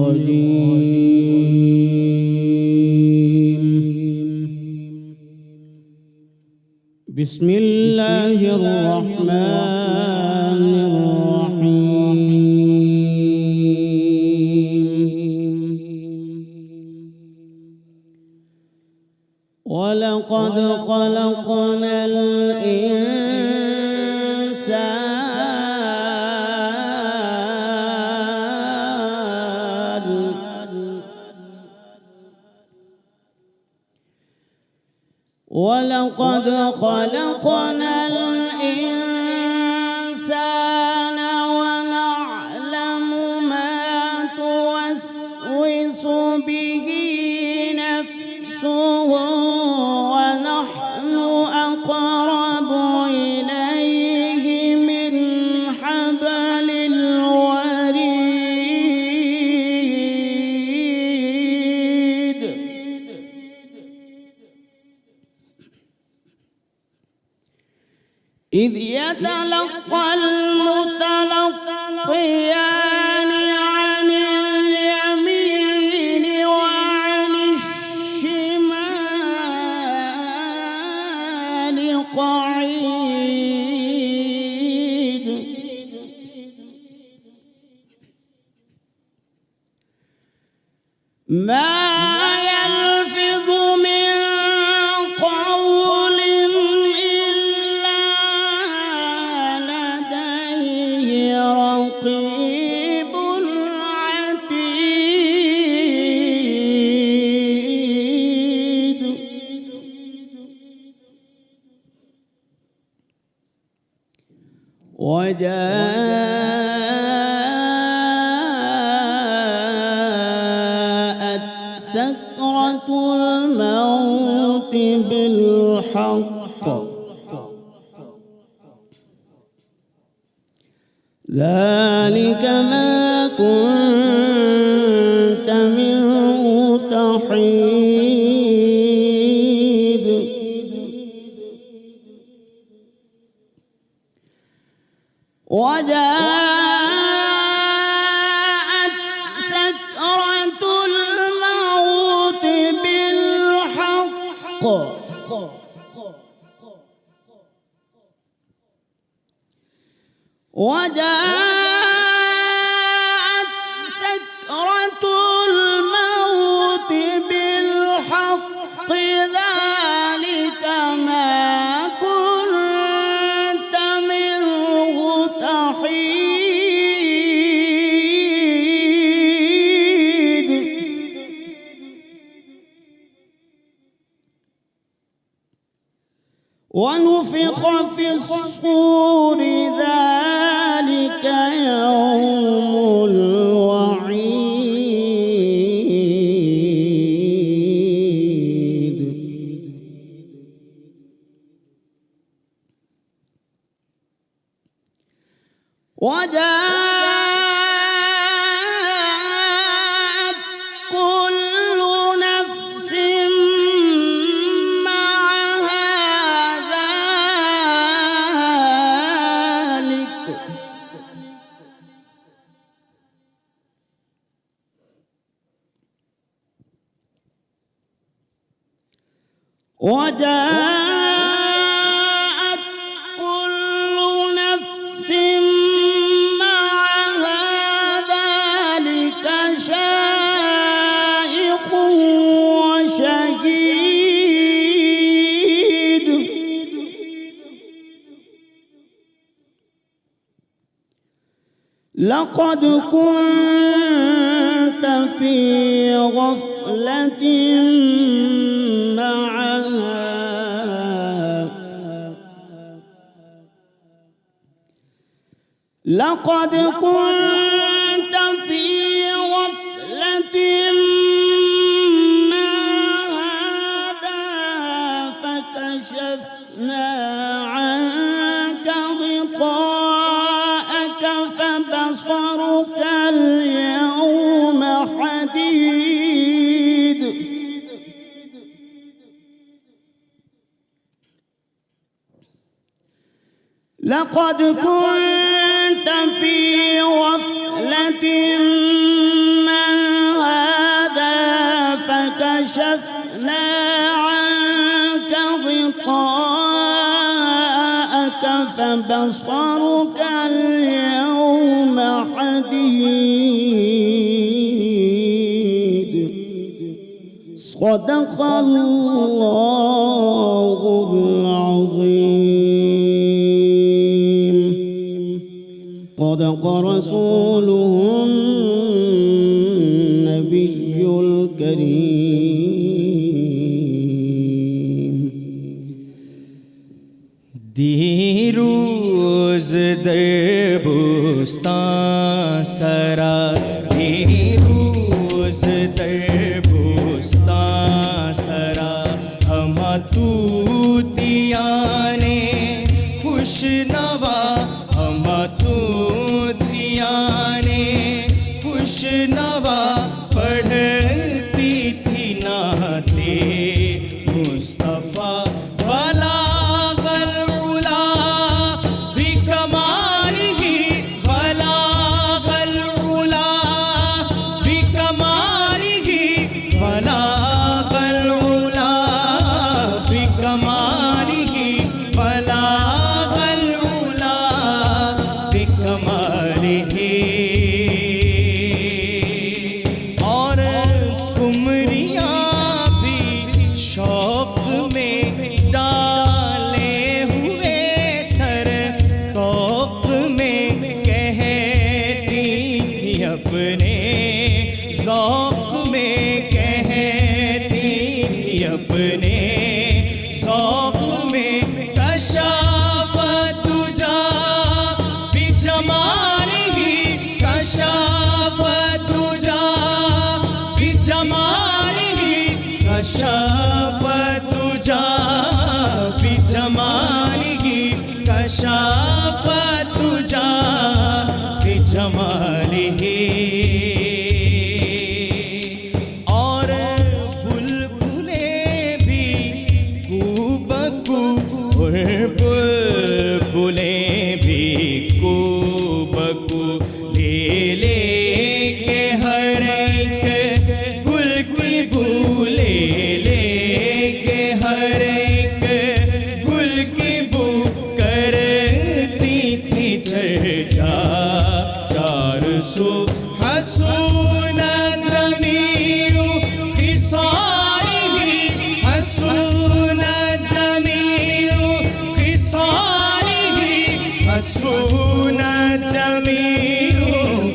الرجيم. بسم الله الرحمن الرحيم. ولقد خلقنا الإنسان ونعلم ما توسوس به نفسه ونحن أقرب إليه من حبل الوريد. إذ يتلقى المتلقيان عن اليمين وعن الشمال قعيد. ما يلفظ من قول إلا لديه رقيب عتيد. وجاءت سكرة الموت بالحق ذلك ما كنت منه تحيد. وجاءت سكرة الموت بالحق وجاءت سكرة الموت بالحق ذلك ما كنت منه تحيد. ونفخ في الصور ذلك يوم الوعيد. وجاءت كل نفس معها ذلك وجاءت كل نفس معها ذلك شائق وشهيد. لقد كنت في غفلة معها لقد كنت في غفلة ما هذا فكشفنا عنك غطاءك فبصرك اليوم حديد. لقد كنت في غفلة من فبصرك اليوم حديد صدق الله العظيم صدق رسوله النبي الكريم دیروز در بستان سرا دیروز در بستان سرا ہم توتیانے خوش نوا ہم توتیانے خوش نوا پڑھتی تھی نعتِ مصطفیٰ کشافت جا بجمالہ اور بلبلیں بھی کو بکو اور بلبلیں بھی کو بکو لے لے کے ہر ایک گل کی بو لے لے کے ہر ایک گل کی بو کرتی تھی چرچا چار سو حسون جمیع خصالہ حسون جمیع خصالہ حسون جمیع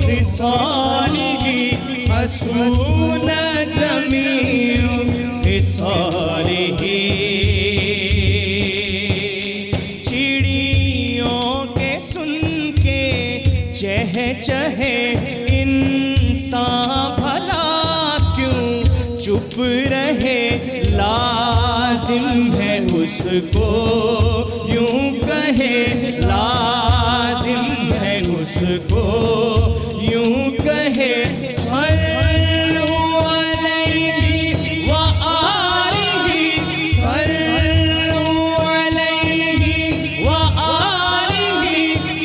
خصالہ حسون جمیع خصالہ چہے انسان بھلا کیوں چپ رہے لازم ہے اس کو یوں کہے لازم ہے اس کو یوں کہے صلوا علیہ وآلہ صلوا علیہ وآلہ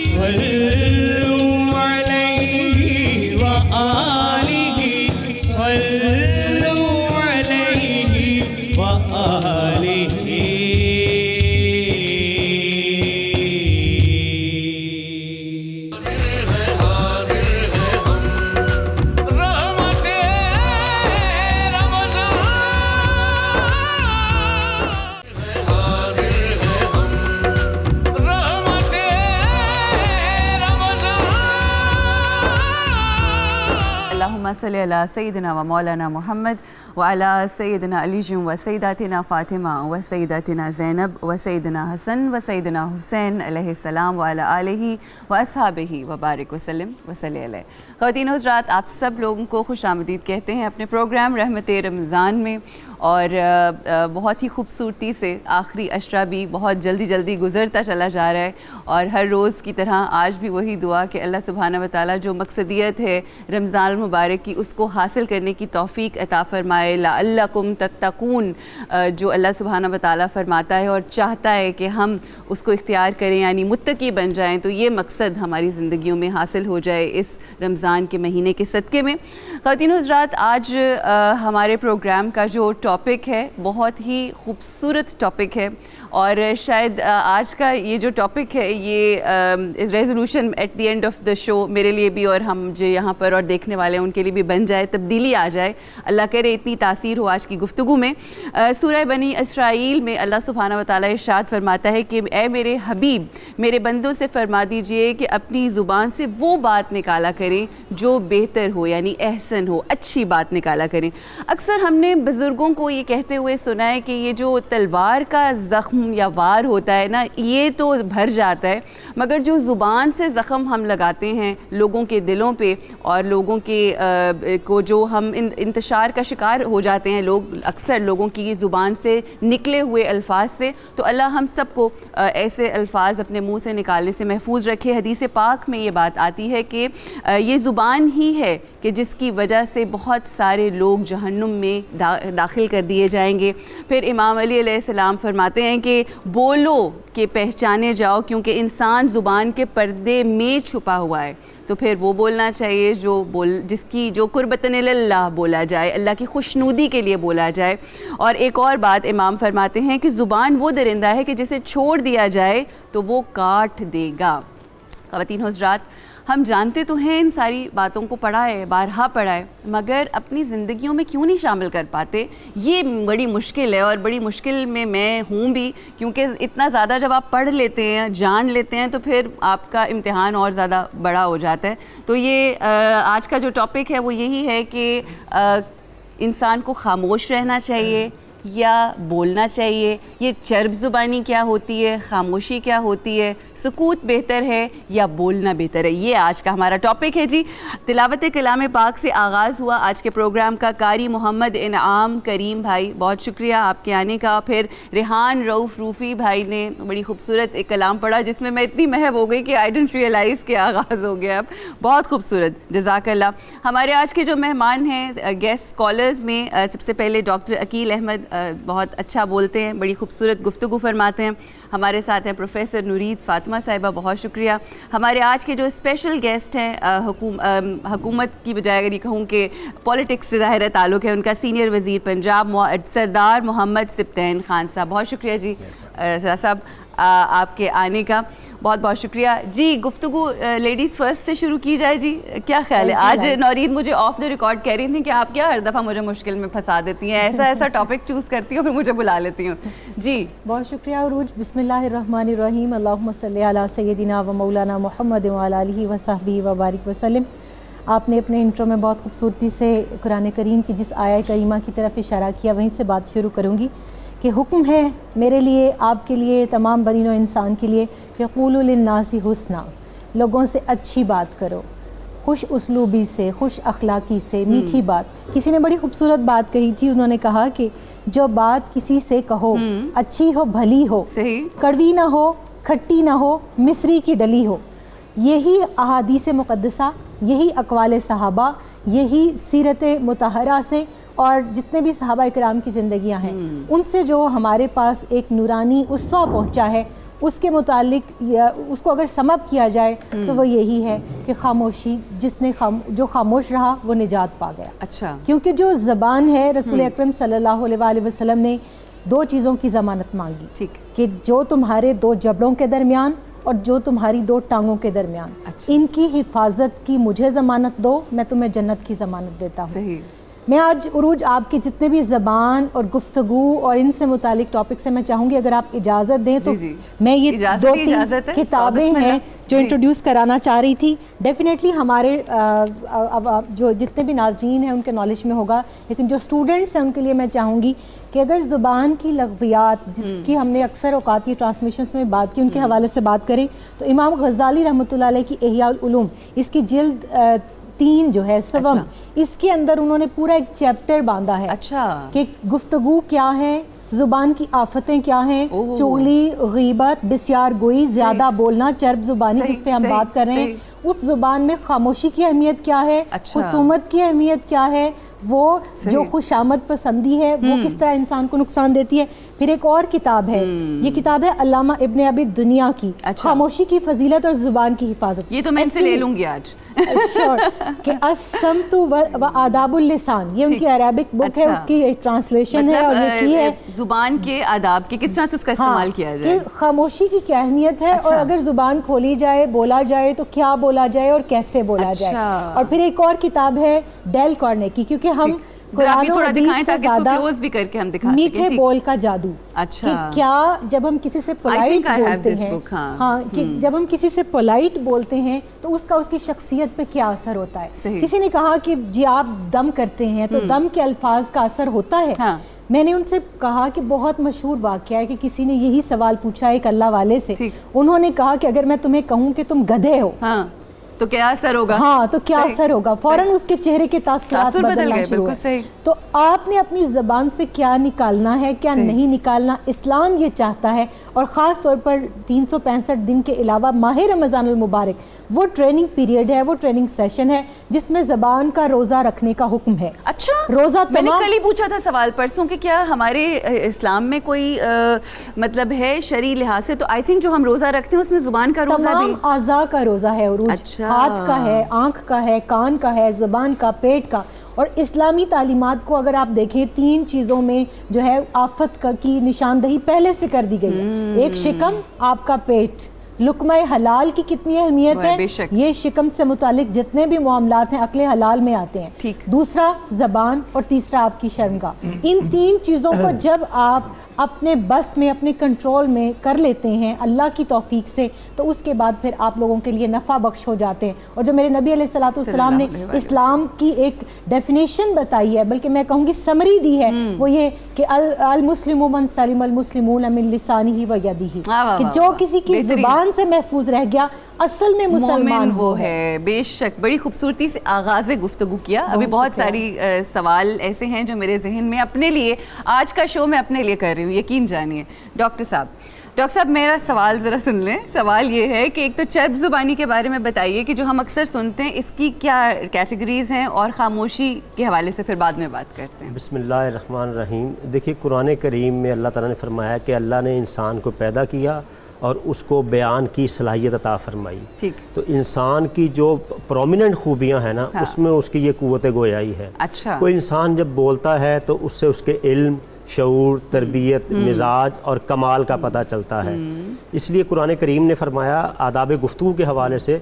صلوا علیہ وآلہ اللهم صل على سيدنا ومولانا محمد وعلى سيدنا علي وسيداتنا فاطمة وسيداتنا زينب وسيدنا حسن وسيدنا حسين علیہ السلام وعلى آلہ وأصحابہ وبارک وسلم وصلی علیہ. خواتین حضرات، آپ سب لوگوں کو خوش آمدید کہتے ہیں اپنے پروگرام رحمت رمضان میں. اور بہت ہی خوبصورتی سے آخری عشرہ بھی بہت جلدی جلدی گزرتا چلا جا رہا ہے، اور ہر روز کی طرح آج بھی وہی دعا کہ اللہ سبحانہ و تعالیٰ جو مقصدیت ہے رمضان المبارک کی، اس کو حاصل کرنے کی توفیق عطا فرمائے. فرمائے لعلکم تتقون، جو اللہ سبحانہ و تعالیٰ فرماتا ہے اور چاہتا ہے کہ ہم اس کو اختیار کریں یعنی متقی بن جائیں، تو یہ مقصد ہماری زندگیوں میں حاصل ہو جائے اس رمضان کے مہینے کے صدقے میں۔ خواتین و حضرات، آج ہمارے پروگرام کا جو ٹاپک ہے بہت ہی خوبصورت ٹاپک ہے، اور شاید آج کا یہ جو ٹاپک ہے یہ resolution at the end of the show میرے لیے بھی اور ہم جو یہاں پر اور دیکھنے والے ہیں ان کے لیے بھی بن جائے، تبدیلی آ جائے، اللہ کرے اتنی تاثیر ہو آج کی گفتگو میں۔ سورہ بنی اسرائیل میں اللہ سبحانہ و تعالیٰ ارشاد فرماتا ہے کہ اے میرے حبیب، میرے بندوں سے فرما دیجئے کہ اپنی زبان سے وہ بات نکالا کریں جو بہتر ہو، یعنی احسن ہو، اچھی بات نکالا کریں۔ اکثر ہم نے بزرگوں کو یہ کہتے ہوئے سنا ہے کہ یہ جو تلوار کا زخم یا وار ہوتا ہے نا، یہ تو بھر جاتا ہے، مگر جو زبان سے زخم ہم لگاتے ہیں لوگوں کے دلوں پہ اور لوگوں کے کو جو ہم انتشار کا شکار ہو جاتے ہیں لوگ، اکثر لوگوں کی زبان سے نکلے ہوئے الفاظ سے، تو اللہ ہم سب کو ایسے الفاظ اپنے منہ سے نکالنے سے محفوظ رکھے۔ حدیث پاک میں یہ بات آتی ہے کہ یہ زبان ہی ہے کہ جس کی وجہ سے بہت سارے لوگ جہنم میں داخل کر دیے جائیں گے۔ پھر امام علی علیہ السلام فرماتے ہیں کہ بولو کہ پہچانے جاؤ، کیونکہ انسان زبان کے پردے میں چھپا ہوا ہے، تو پھر وہ بولنا چاہیے جس کی جو قربتن اللہ بولا جائے، اللہ کی خوشنودی کے لیے بولا جائے۔ اور ایک اور بات امام فرماتے ہیں کہ زبان وہ درندہ ہے کہ جسے چھوڑ دیا جائے تو وہ کاٹ دے گا۔ خواتین و حضرات، ہم جانتے تو ہیں ان ساری باتوں کو، پڑھا ہے، بارہا پڑھا ہے، مگر اپنی زندگیوں میں کیوں نہیں شامل کر پاتے؟ یہ بڑی مشکل ہے، اور بڑی مشکل میں ہوں بھی، کیونکہ اتنا زیادہ جب آپ پڑھ لیتے ہیں، جان لیتے ہیں، تو پھر آپ کا امتحان اور زیادہ بڑا ہو جاتا ہے۔ تو یہ آج کا جو ٹاپک ہے وہ یہی ہے کہ انسان کو خاموش رہنا چاہیے یا بولنا چاہیے؟ یہ چرب زبانی کیا ہوتی ہے، خاموشی کیا ہوتی ہے، سکوت بہتر ہے یا بولنا بہتر ہے؟ یہ آج کا ہمارا ٹاپک ہے جی۔ تلاوت کلام پاک سے آغاز ہوا آج کے پروگرام کا۔ قاری محمد انعام کریم بھائی، بہت شکریہ آپ کے آنے کا۔ پھر ریحان رؤف روفی بھائی نے بڑی خوبصورت ایک کلام پڑھا جس میں میں اتنی محو ہو گئی کہ آئی ڈنٹ ریئلائز کہ آغاز ہو گیا اب، بہت خوبصورت، جزاک اللہ۔ ہمارے آج کے جو مہمان ہیں گیسٹ اسکالرز میں، سب سے پہلے ڈاکٹر عقیل احمد بہت اچھا بولتے ہیں، بڑی خوبصورت گفتگو فرماتے ہیں۔ ہمارے ساتھ ہیں پروفیسر نورید فاطمہ صاحبہ، بہت شکریہ۔ ہمارے آج کے جو اسپیشل گیسٹ ہیں، حکومت کی بجائے اگر یہ کہوں کہ پولیٹکس سے ظاہر تعلق ہے ان کا، سینئر وزیر پنجاب سردار محمد سبطین خان صاحب، بہت شکریہ جی صاحب آپ کے آنے کا، بہت بہت شکریہ جی۔ گفتگو لیڈیز فرسٹ سے شروع کی جائے جی، کیا خیال ہے؟ آج نورید مجھے آف دا ریکارڈ کہہ رہی تھیں کہ آپ کیا ہر دفعہ مجھے مشکل میں پھنسا دیتی ہیں، ایسا ٹاپک چوز کرتی ہوں پھر مجھے بلا لیتی ہوں جی۔ بہت شکریہ عروج۔ بسم اللہ الرحمن الرحیم، اللہم صلی علی سیدنا و مولانا محمد وعلی آلہ وصحبہ وبارک وسلم۔ آپ نے اپنے انٹرو میں بہت خوبصورتی سے قرآن کریم کی جس آیہ کریمہ کی طرف اشارہ کیا، وہیں سے بات شروع کروں گی کہ حکم ہے میرے لیے، آپ کے لیے، تمام بنی نوع انسان کے لیے کہ قولوا للناس حسنا، لوگوں سے اچھی بات کرو، خوش اسلوبی سے، خوش اخلاقی سے، میٹھی بات۔ کسی نے بڑی خوبصورت بات کہی تھی، انہوں نے کہا کہ جو بات کسی سے کہو اچھی ہو، بھلی ہو، کڑوی نہ ہو، کھٹی نہ ہو، مصری کی ڈلی ہو۔ یہی احادیث مقدسہ، یہی اقوال صحابہ، یہی سیرت مطہرہ سے اور جتنے بھی صحابہ اکرام کی زندگیاں ہیں ان سے جو ہمارے پاس ایک نورانی اسوہ پہنچا ہے، اس کے متعلق اس کو اگر سم اپ کیا جائے تو وہ یہی ہے کہ خاموشی، جو خاموش رہا وہ نجات پا گیا۔ اچھا، کیونکہ جو زبان ہے، رسول اکرم صلی اللہ علیہ وآلہ وسلم نے دو چیزوں کی ضمانت مانگی، ٹھیک، کہ جو تمہارے دو جبڑوں کے درمیان اور جو تمہاری دو ٹانگوں کے درمیان، ان کی حفاظت کی مجھے ضمانت دو، میں تمہیں جنت کی ضمانت دیتا ہوں۔ صحیح۔ میں آج عروج آپ کی جتنے بھی زبان اور گفتگو اور ان سے متعلق ٹاپک سے میں چاہوں گی اگر آپ اجازت دیں تو میں یہ دو تین کتابیں ہیں جو انٹروڈیوس کرانا چاہ رہی تھی۔ ڈیفینیٹلی ہمارے جو جتنے بھی ناظرین ہیں ان کے نالج میں ہوگا، لیکن جو اسٹوڈنٹس ہیں ان کے لیے میں چاہوں گی کہ اگر زبان کی لغویات جس کی ہم نے اکثر اوقات یہ ٹرانسمیشنس میں بات کی ان کے حوالے سے بات کریں تو امام غزالی رحمۃ اللہ علیہ کی احیاء العلوم، اس کی جلد 3 جو ہے سوم، اس کے اندر انہوں نے پورا ایک چیپٹر باندھا ہے کہ گفتگو کیا ہے، زبان کی آفتیں کیا ہیں، چغلی، غیبت، بسیار گوئی، زیادہ بولنا، چرب زبانی جس پہ ہم بات کر رہے ہیں، اس زبان میں خاموشی کی اہمیت کیا ہے، خصومت کی اہمیت کیا ہے، وہ جو خوش آمد پسندی ہے وہ کس طرح انسان کو نقصان دیتی ہے. پھر ایک اور کتاب ہے, یہ کتاب ہے علامہ ابن ابی دنیا کی, خاموشی کی فضیلت اور زبان کی حفاظت. یہ تو میں ان سے لے لوں گی آج. کہ الصمت و آداب اللسان, یہ ان کی عربک بک ہے, اس کی ٹرانسلیشن ہے اور یہ کی ہے زبان کے آداب کے کس طرح سے اس کا استعمال کیا جائے, کہ خاموشی کی کیا اہمیت ہے اور اگر زبان کھولی جائے, بولا جائے تو کیا بولا جائے اور کیسے بولا جائے. اور پھر ایک اور کتاب ہے ڈیل کارنیگی, کیونکہ ہم قرآن و حدیث سے زیادہ میٹھے بول کا جادو. اچھا, کیا جب ہم کسی سے پولائٹ بولتے ہیں, ہاں کہ جب ہم کسی سے پولائٹ بولتے ہیں تو اس کا اس کی شخصیت پہ کیا اثر ہوتا ہے. کسی نے کہا کہ جی آپ دم کرتے ہیں تو دم کے الفاظ کا اثر ہوتا ہے. میں نے ان سے کہا کہ بہت مشہور واقعہ ہے کہ کسی نے یہی سوال پوچھا ایک اللہ والے سے, انہوں نے کہا کہ اگر میں تمہیں کہوں کہ تم گدھے ہو تو کیا اثر ہوگا, ہاں تو کیا اثر ہوگا, فوراً اس کے چہرے کے تاثرات بدلنا شروع ہوئے. تو آپ نے اپنی زبان سے کیا نکالنا ہے, کیا نہیں نکالنا, اسلام یہ چاہتا ہے. اور خاص طور پر 365 دن کے علاوہ ماہ رمضان المبارک وہ ٹریننگ پیریڈ ہے, وہ ٹریننگ سیشن ہے جس میں زبان کا روزہ رکھنے کا حکم ہے. اچھا, روزہ میں نے کل ہی پوچھا تھا سوال پرسوں کہ کیا ہمارے اسلام میں کوئی مطلب ہے شرعی لحاظ سے, تو آئی تھنک جو ہم روزہ رکھتے ہیں اس میں زبان کا روزہ بھی, تمام اعضاء کا روزہ ہے عروج, ہاتھ کا ہے, آنکھ کا ہے, کان کا ہے, زبان کا, پیٹ کا. اور اسلامی تعلیمات کو اگر آپ دیکھیں 3 چیزوں میں جو ہے آفت کی نشاندہی پہلے سے کر دی گئی ہے. ایک شکم, آپ کا پیٹ. لقمہ حلال کی کتنی اہمیت ہے, یہ شکم سے متعلق جتنے بھی معاملات ہیں عقل حلال میں آتے ہیں. دوسرا زبان, اور تیسرا آپ کی شرمگاہ. ان 3 چیزوں کو جب آپ اپنے بس میں, اپنے کنٹرول میں کر لیتے ہیں اللہ کی توفیق سے, تو اس کے بعد پھر آپ لوگوں کے لیے نفع بخش ہو جاتے ہیں. اور جو میرے نبی علیہ الصلوۃ والسلام نے اسلام کی ایک ڈیفینیشن بتائی ہے, بلکہ میں کہوں گی سمری دی ہے, وہ یہ کہ المسلم من سلم المسلمون من لسانہ و یدہ, کہ جو کسی کی زبان سے محفوظ رہ گیا اصل میں مسلمان وہ ہے. بے شک بڑی خوبصورتی سے آغاز گفتگو کیا. ابھی بہت ساری سوال ایسے ہیں جو میرے ذہن میں اپنے لیے, آج کا شو میں اپنے لیے کر رہی ہوں, یقین جانیے. ڈاکٹر صاحب میرا سوال ذرا سن لیں. سوال یہ ہے کہ ایک تو چرب زبانی کے بارے میں بتائیے کہ جو ہم اکثر سنتے ہیں اس کی کیا کیٹیگریز ہیں, اور خاموشی کے حوالے سے پھر بعد میں بات کرتے ہیں. بسم اللہ الرحمن الرحیم. دیکھیے قرآن کریم میں اللہ تعالیٰ نے فرمایا کہ اللہ نے انسان کو پیدا کیا اور اس کو بیان کی صلاحیت عطا فرمائی. تو انسان کی جو پرومیننٹ خوبیاں ہیں نا, اس میں اس کی یہ قوت گویائی ہے. اچھا, کوئی انسان جب بولتا ہے تو اس سے اس کے علم, شعور, تربیت, مزاج اور کمال کا پتہ چلتا ہے. اس لیے قرآن کریم نے فرمایا آداب گفتگو کے حوالے سے,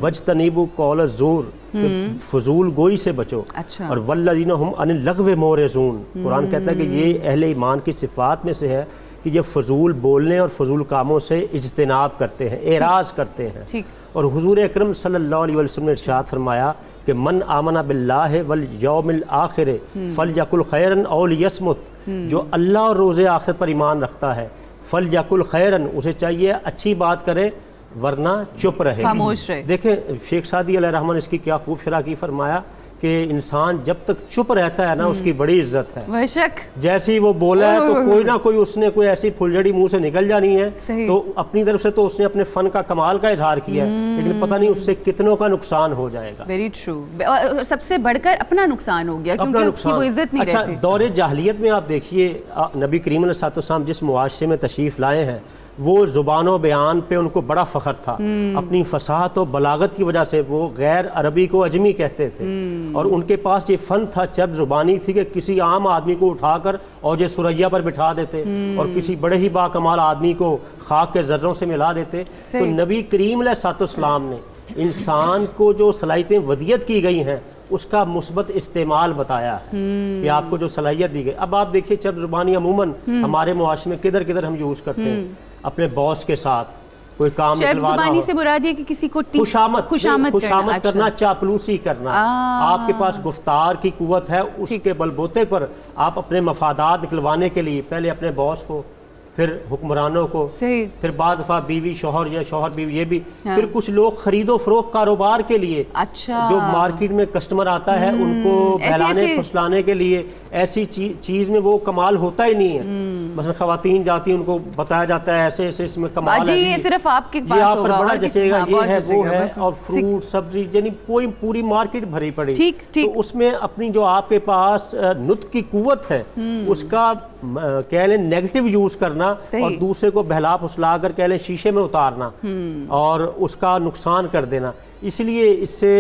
وجتنبوا قول الزور, کہ فضول گوئی سے بچو. اور والذین هم عن اللغو معرضون, قرآن کہتا ہے کہ یہ اہل ایمان کی صفات میں سے ہے کہ یہ فضول بولنے اور فضول کاموں سے اجتناب کرتے ہیں, اعراض کرتے ہیں. اور حضور اکرم صلی اللہ علیہ وسلم نے ارشاد فرمایا کہ من آمن باللہ والیوم الآخر فلیقل خیرا او لیصمت, جو اللہ اور روز آخرت پر ایمان رکھتا ہے فلیقل خیرا, اسے چاہیے اچھی بات کرے ورنہ چپ رہے, خاموش رہے. دیکھیں شیخ سعدی علیہ الرحمن اس کی کیا خوب شرح کی, فرمایا کہ انسان جب تک چپ رہتا ہے نا اس کی بڑی عزت ہے. بے شک, جیسے ہی وہ بولا ہے تو کوئی نہ کوئی اس نے کوئی ایسی پھلجڑی منہ سے نکل جانی ہے, تو اپنی طرف سے تو اس نے اپنے فن کا کمال کا اظہار کیا ہے, لیکن پتہ نہیں اس سے کتنوں کا نقصان ہو جائے گا. ویری ٹرو, اور سب سے بڑھ کر اپنا نقصان ہو گیا کیونکہ اس کی وہ عزت نہیں رہتی. اچھا, دور جاہلیت میں آپ دیکھیے نبی کریم علیہ السلام جس معاشرے میں تشریف لائے ہیں, وہ زبان و بیان پہ ان کو بڑا فخر تھا. اپنی فصاحت و بلاغت کی وجہ سے وہ غیر عربی کو اجمی کہتے تھے, اور ان کے پاس یہ فن تھا, چرب زبانی تھی کہ کسی عام آدمی کو اٹھا کر اوج ثریا پر بٹھا دیتے, اور کسی بڑے ہی باکمال آدمی کو خاک کے ذروں سے ملا دیتے. تو نبی کریم علیہ السلام نے انسان کو جو صلاحیتیں ودیت کی گئی ہیں اس کا مثبت استعمال بتایا کہ آپ کو جو صلاحیت دی گئی. اب آپ دیکھیے چرب زبانی عموماً ہمارے معاشرے میں کدھر کدھر ہم یوز کرتے ہیں, اپنے باس کے ساتھ کوئی کام نکلوانا ہو, سے مراد یہ کہ کسی کو خوشامد کرنا, چاپلوسی کرنا. آپ کے پاس گفتار کی قوت ہے, اس کے بلبوتے پر آپ اپنے مفادات نکلوانے کے لیے پہلے اپنے باس کو, پھر حکمرانوں کو، صحیح، پھر بعد دفعہ بیوی شوہر یا شوہر بیوی، یہ بھی پھر کچھ لوگ خرید و فروخت کاروبار کے لیے، اچھا، جو مارکیٹ میں کسٹمر آتا ہے ان کو بہلانے پھسلانے کے لیے ایسی چیز میں وہ کمال ہوتا ہی نہیں ہے. مثلا خواتین جاتی ہیں، ان کو بتایا جاتا ہے ایسے ایسے اس میں کمال ہے، یہ صرف آپ کے پاس یہ آپ پر ہوگا، بڑا جچے گا، یہ ہے وہ ہے، اور بالکل. فروٹ سبزی یعنی کوئی پوری مارکیٹ بھری پڑی. ٹھیک ٹھیک. تو اس میں اپنی جو آپ کے پاس نطق کی قوت ہے اس کا کہہ لیں نیگیٹو یوز کرنا، اور دوسرے کو بہلا پھسلا کر کہہ لیں شیشے میں اتارنا اور اس کا نقصان کر دینا. اس لیے اس سے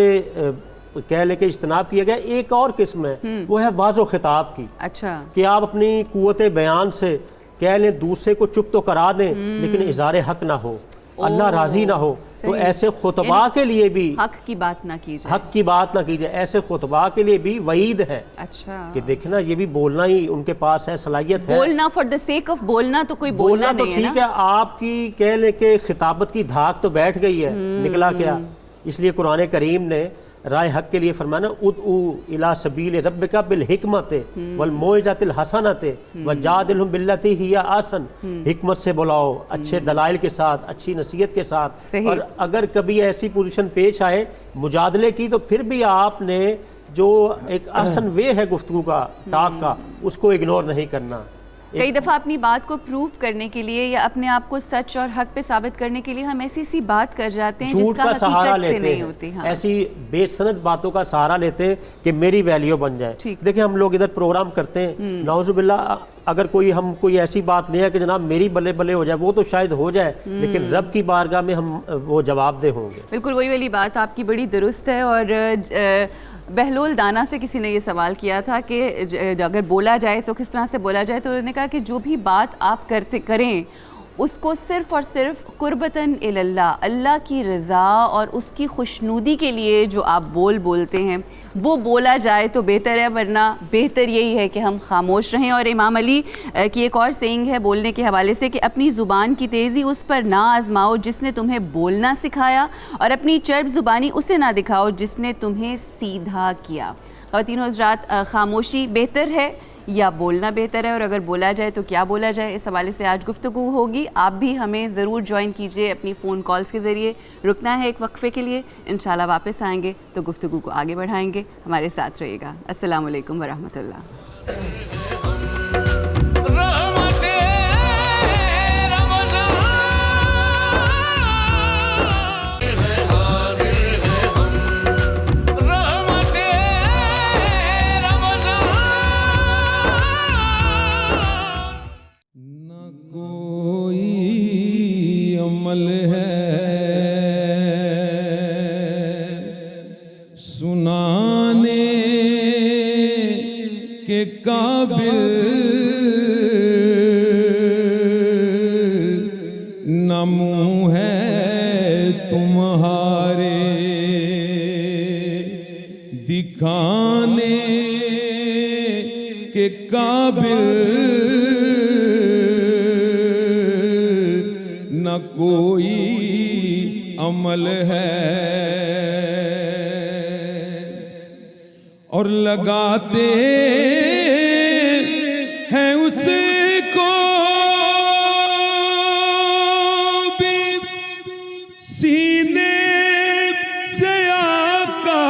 کہہ لیں کہ اجتناب کیا گیا. ایک اور قسم ہے، وہ ہے واضح خطاب کی. اچھا، کہ آپ اپنی قوت بیان سے کہہ لیں دوسرے کو چپ تو کرا دیں لیکن اظہار حق نہ ہو، اللہ راضی نہ ہو. تو ایسے خطباء کے لیے بھی حق کی بات نہ کی جائے، حق کی بات نہ کی جائے. ایسے خطباء کے لیے بھی وعید ہے. اچھا، کہ دیکھنا یہ بھی بولنا ہی ان کے پاس ہے، صلاحیت ہے. بولنا فار دا سیک آف بولنا تو کوئی بولنا تو نہیں ہے. ٹھیک ہے، آپ کی کہہ لیں کہ خطابت کی دھاک تو بیٹھ گئی ہے، نکلا کیا. اس لیے قرآن کریم نے رائے حق کے لیے فرمایا نا، ادعو الی سبیل ربک بالحکمت والموعظۃ الحسنۃ وجادلھم باللتی ہی احسن. حکمت سے بلاؤ، اچھے دلائل کے ساتھ، اچھی نصیحت کے ساتھ. اور اگر کبھی ایسی پوزیشن پیش آئے مجادلے کی تو پھر بھی آپ نے جو ایک احسن وے ہے گفتگو کا، ٹاک کا، اس کو اگنور نہیں کرنا. کئی دفعہ اپنی بات کو پروف کرنے کے لیے یا اپنے آپ کو سچ اور حق پہ ثابت کرنے کے لیے ہم ایسی سی بات کر جاتے ہیں جس کا حقیقت سے نہیں ہوتی. ایسی بے سند باتوں کا سہارا لیتے ہیں کہ میری ویلیو بن جائے. دیکھیں ہم لوگ ادھر پروگرام کرتے ہیں، نعوذ باللہ اگر ہم کوئی ایسی بات لیں کہ جناب میری بلے بلے ہو جائے، وہ تو شاید ہو جائے لیکن رب کی بارگاہ میں ہم وہ جواب دہ ہوں گے. بالکل وہی والی بات آپ کی بڑی درست ہے. اور بہلول دانا سے کسی نے یہ سوال کیا تھا کہ اگر بولا جائے تو کس طرح سے بولا جائے، تو انہوں نے کہا کہ جو بھی بات آپ کریں اس کو صرف اور صرف قربتاً اللہ، اللہ کی رضا اور اس کی خوشنودی کے لیے جو آپ بولتے ہیں وہ بولا جائے تو بہتر ہے، ورنہ بہتر یہی ہے کہ ہم خاموش رہیں. اور امام علی کی ایک اور سینگ ہے بولنے کے حوالے سے کہ اپنی زبان کی تیزی اس پر نہ آزماؤ جس نے تمہیں بولنا سکھایا، اور اپنی چرب زبانی اسے نہ دکھاؤ جس نے تمہیں سیدھا کیا. خواتین و حضرات، خاموشی بہتر ہے یا بولنا بہتر ہے، اور اگر بولا جائے تو کیا بولا جائے، اس حوالے سے آج گفتگو ہوگی. آپ بھی ہمیں ضرور جوائن کیجئے اپنی فون کالز کے ذریعے. رکنا ہے ایک وقفے کے لیے، انشاءاللہ واپس آئیں گے تو گفتگو کو آگے بڑھائیں گے. ہمارے ساتھ رہیے گا. السلام علیکم ورحمۃ اللہ. عمل ہے سنانے کے قابل، نہ منہ ہے تمہارے دکھانے کے قابل، نہ کوئی عمل ہے. اور لگاتے ہیں اس کو بھی سینے سے آقا،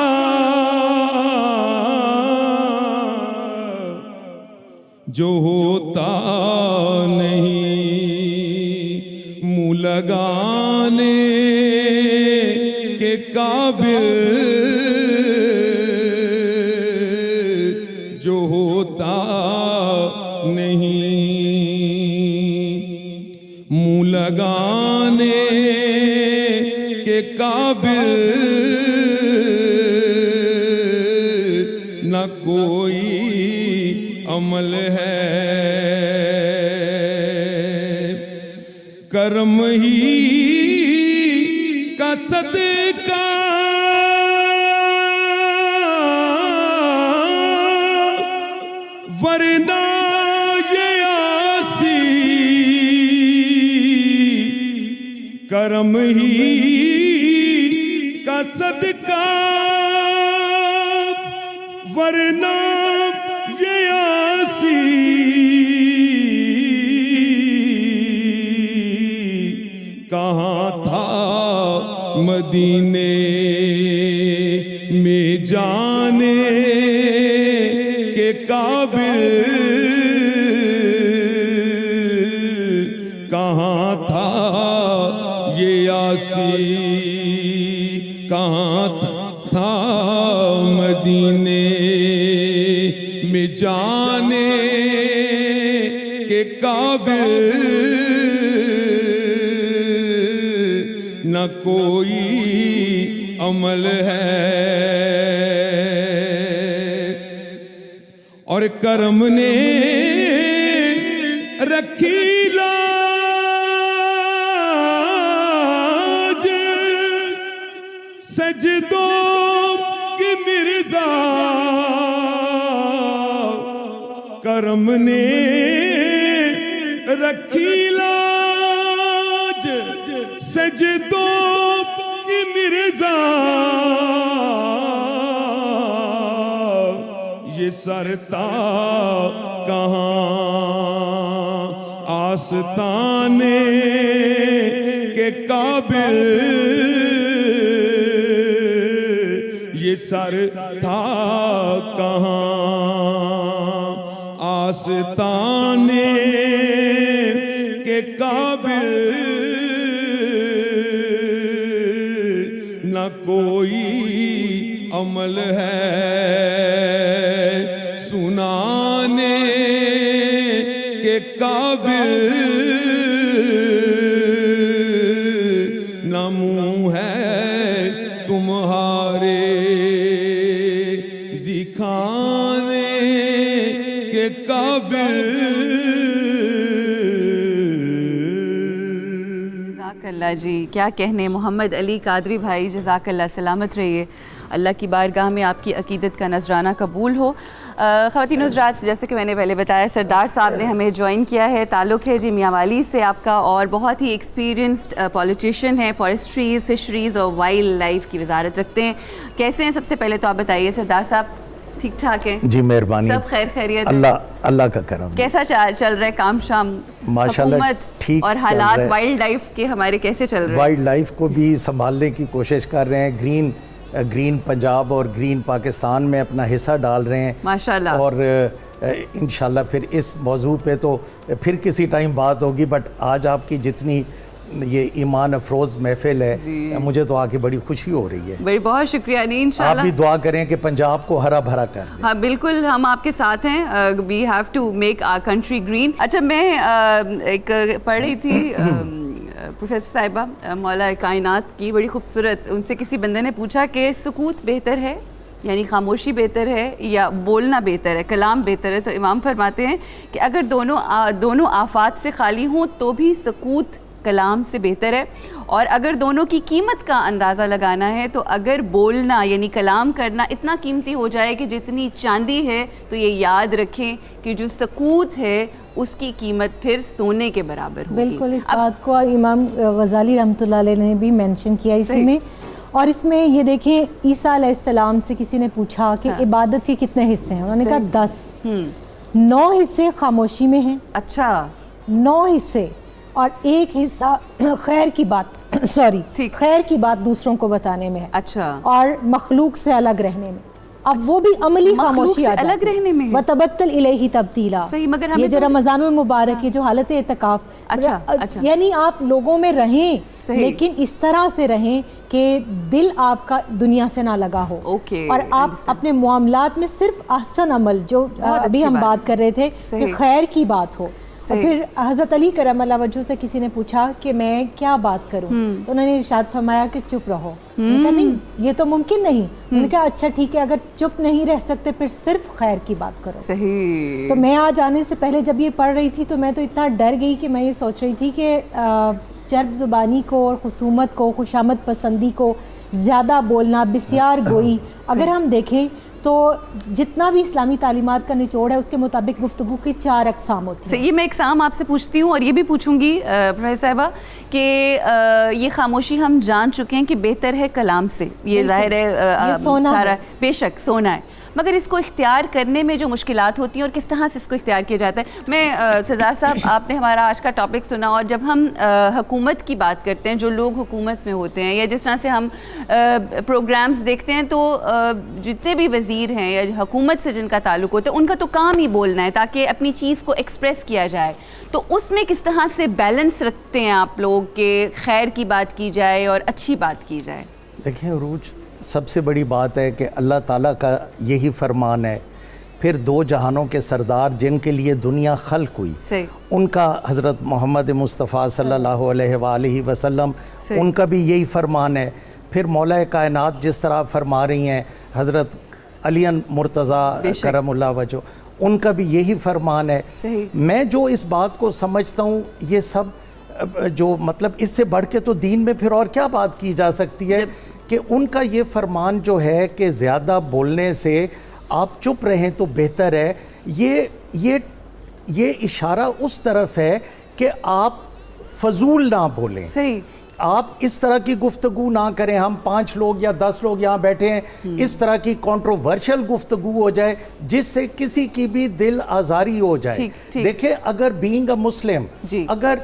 جو ہوتا نہیں منہ لگانے کے قابل، جو ہوتا نہیں منہ لگانے کے قابل، نہ کوئی عمل ہے. کرم ہی کا صدقہ ورنہ یہ آسی، کرم ہی کا صدقہ ورنہ یہ آسی، مدینے میں جانے کے قابل کہاں تھا یہ یاسی، کہاں تھا مدینے میں جانے کے قابل نہ کوئی عمل ہے، اور کرم نے رکھی لاج سجدوں کی مرزا، کرم نے رکھی لاج سجدوں کی مرزا، یہ سرتا کہاں آستانے کے قابل، یہ سر تھا کہاں آستانے کے قابل، نہ کوئی عمل ہے سنانے کے قابل، نہ منہ ہے تمہارے دکھانے کے قابل۔ جزاک اللہ جی، کیا کہنے محمد علی قادری بھائی، جزاک اللہ، سلامت رہیے، اللہ کی بارگاہ میں آپ کی عقیدت کا نذرانہ قبول ہو۔ خواتین حضرات، جیسے کہ میں نے پہلے بتایا، سردار صاحب نے ہمیں جوائن کیا ہے، تعلق ہے جی میاں والی سے آپ کا، اور بہت ہی ایکسپیرینسڈ پولیٹیشین ہیں، فارسٹریز، فشریز اور وائلڈ لائف کی وزارت رکھتے ہیں۔ کیسے ہیں؟ سب سے پہلے تو آپ بتائیے سردار صاحب، ٹھیک ٹھاک ہیں؟ جی مہربانی، سب خیر خیریت؟ اللہ کا کرم۔ کیسا چل رہا ہے کام شام، حکومت اور حالات وائلڈ لائف کے ہمارے کیسے چل رہے ہیں؟ وائلڈ لائف کو بھی سنبھالنے کی کوشش کر رہے ہیں، گرین پنجاب اور گرین پاکستان میں اپنا حصہ ڈال رہے ہیں ماشاءاللہ، اور انشاءاللہ پھر اس موضوع پہ تو پھر کسی ٹائم بات ہوگی، بٹ آج آپ کی جتنی یہ ایمان افروز محفل ہے، مجھے تو آ کے بڑی خوشی ہو رہی ہے۔ بڑی بہت شکریہ، نہیں انشاءاللہ آپ بھی دعا کریں کہ پنجاب کو ہرا بھرا کر دیں۔ ہاں بالکل، ہم آپ کے ساتھ ہیں، we have to make our country green. اچھا، میں ایک پڑھ رہی تھی پروفیسر صاحبہ مولا کائنات کی، بڑی خوبصورت، ان سے کسی بندے نے پوچھا کہ سکوت بہتر ہے، یعنی خاموشی بہتر ہے، یا بولنا بہتر ہے، کلام بہتر ہے؟ تو امام فرماتے ہیں کہ اگر دونوں آفات سے خالی ہوں تو بھی سکوت کلام سے بہتر ہے، اور اگر دونوں کی قیمت کا اندازہ لگانا ہے تو اگر بولنا یعنی کلام کرنا اتنا قیمتی ہو جائے کہ جتنی چاندی ہے، تو یہ یاد رکھیں کہ جو سکوت ہے اس کی قیمت پھر سونے کے برابر ہوگی۔ بالکل، اس بات کو امام غزالی رحمۃ اللہ علیہ نے بھی مینشن کیا اسی میں، اور اس میں یہ دیکھیں عیسیٰ علیہ السلام سے کسی نے پوچھا کہ عبادت کے کتنے حصے ہیں، انہوں نے کہا 10، 9 حصے خاموشی میں ہیں، اچھا 9 حصے، اور 1 حصہ خیر کی بات خیر کی بات دوسروں کو بتانے میں ہے، اچھا، اور مخلوق سے الگ رہنے میں۔ اب وہ بھی عملی خاموشی سے الگ رہنے میں ہے، وَتَبَتَّلْ إِلَيْهِ تَبْتِيلًا۔ صحیح، مگر ہمیں یہ جو رمضان المبارک کی جو حالت اعتکاف، اچھا، یعنی آپ لوگوں میں رہیں لیکن اس طرح سے رہیں کہ دل آپ کا دنیا سے نہ لگا ہو، اور آپ اپنے معاملات میں صرف احسن عمل، جو ابھی ہم بات کر رہے تھے کہ خیر کی بات ہو۔ اور پھر حضرت علی کرم اللہ وجہ سے کسی نے پوچھا کہ میں کیا بات کروں، تو انہوں نے ارشاد فرمایا کہ چپ رہو۔ انہوں نے کہا نہیں، یہ تو ممکن نہیں۔ انہوں نے کہا اچھا ٹھیک ہے، اگر چپ نہیں رہ سکتے پھر صرف خیر کی بات کرو۔ صحیح۔ تو میں آج آنے سے پہلے جب یہ پڑھ رہی تھی تو میں تو اتنا ڈر گئی کہ میں یہ سوچ رہی تھی کہ چرب زبانی کو اور خصومت کو، خوشامد پسندی کو، زیادہ بولنا، بسیار گوئی، اگر ہم دیکھیں تو جتنا بھی اسلامی تعلیمات کا نچوڑ ہے اس کے مطابق گفتگو کی 4 اقسام ہوتی ہیں۔ یہ میں اقسام آپ سے پوچھتی ہوں، اور یہ بھی پوچھوں گی پروفیسر صاحبہ کہ یہ خاموشی ہم جان چکے ہیں کہ بہتر ہے کلام سے، یہ ظاہر ہے سارا، بے شک سونا ہے، مگر اس کو اختیار کرنے میں جو مشکلات ہوتی ہیں اور کس طرح سے اس کو اختیار کیا جاتا ہے. میں سردار صاحب آپ نے ہمارا آج کا ٹاپک سنا, اور جب ہم حکومت کی بات کرتے ہیں, جو لوگ حکومت میں ہوتے ہیں, یا جس طرح سے ہم پروگرامز دیکھتے ہیں, تو جتنے بھی وزیر ہیں یا حکومت سے جن کا تعلق ہوتا ہے ان کا تو کام ہی بولنا ہے تاکہ اپنی چیز کو ایکسپریس کیا جائے. تو اس میں کس طرح سے بیلنس رکھتے ہیں آپ لوگ کہ خیر کی بات کی جائے اور اچھی بات کی جائے؟ دیکھیں عروج, سب سے بڑی بات ہے کہ اللہ تعالیٰ کا یہی فرمان ہے, پھر دو جہانوں کے سردار جن کے لیے دنیا خلق ہوئی ان کا حضرت محمد مصطفیٰ صلی اللہ علیہ وآلہ وسلم ان کا بھی یہی فرمان ہے. پھر مولا کائنات جس طرح فرما رہی ہیں حضرت علی مرتضیٰ کرم اللہ وجہ, ان کا بھی یہی فرمان ہے. میں جو اس بات کو سمجھتا ہوں, یہ سب جو مطلب اس سے بڑھ کے تو دین میں پھر اور کیا بات کی جا سکتی ہے کہ ان کا یہ فرمان جو ہے کہ زیادہ بولنے سے آپ چپ رہیں تو بہتر ہے. یہ اشارہ اس طرف ہے کہ آپ فضول نہ بولیں, آپ اس طرح کی گفتگو نہ کریں. ہم 5 لوگ یا 10 لوگ یہاں بیٹھے ہیں, اس طرح کی کنٹروورشل گفتگو ہو جائے جس سے کسی کی بھی دل آزاری ہو جائے. دیکھیں, اگر بینگ اے مسلم, اگر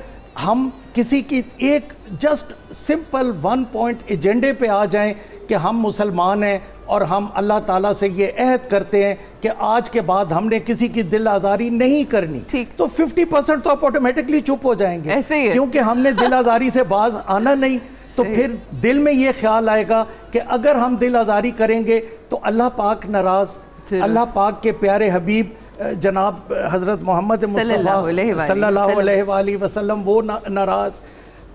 ہم کسی کی ایک جسٹ سمپل 1 پوائنٹ ایجنڈے پہ آ جائیں کہ ہم مسلمان ہیں اور ہم اللہ تعالیٰ سے یہ عہد کرتے ہیں کہ آج کے بعد ہم نے کسی کی دل آزاری نہیں کرنی, تو 50% تو آپ آٹومیٹکلی چپ ہو جائیں گے, کیونکہ ہم نے دل آزاری سے باز آنا نہیں. تو پھر دل میں یہ خیال آئے گا کہ اگر ہم دل آزاری کریں گے تو اللہ پاک ناراض, اللہ پاک کے پیارے حبیب جناب حضرت محمد مصطفیٰ صلی اللہ علیہ وآلہ وسلم وہ ناراض,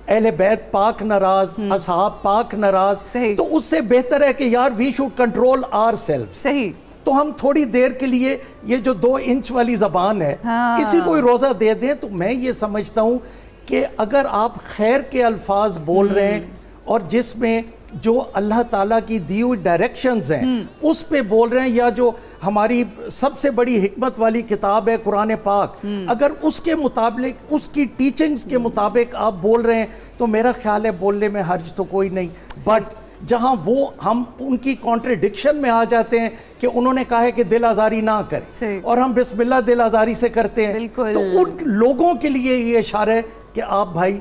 اہل بیت پاک ناراض, اصحاب پاک ناراض. تو اس سے بہتر ہے کہ یار we should control our self. تو ہم تھوڑی دیر کے لیے یہ جو 2 انچ والی زبان ہے اسی کو روزہ دے دیں. تو میں یہ سمجھتا ہوں کہ اگر آپ خیر کے الفاظ بول رہے ہیں اور جس میں جو اللہ تعالیٰ کی دی ہوئی ڈائریکشنز ہیں اس پہ بول رہے ہیں, یا جو ہماری سب سے بڑی حکمت والی کتاب ہے قرآن پاک, اگر اس کے مطابق اس کی ٹیچنگز کے مطابق آپ بول رہے ہیں تو میرا خیال ہے بولنے میں حرج تو کوئی نہیں. بٹ جہاں وہ ہم ان کی کانٹریڈکشن میں آ جاتے ہیں کہ انہوں نے کہا ہے کہ دل آزاری نہ کریں اور ہم بسم اللہ دل آزاری سے کرتے ہیں, تو ان لوگوں کے لیے یہ اشارہ ہے کہ آپ بھائی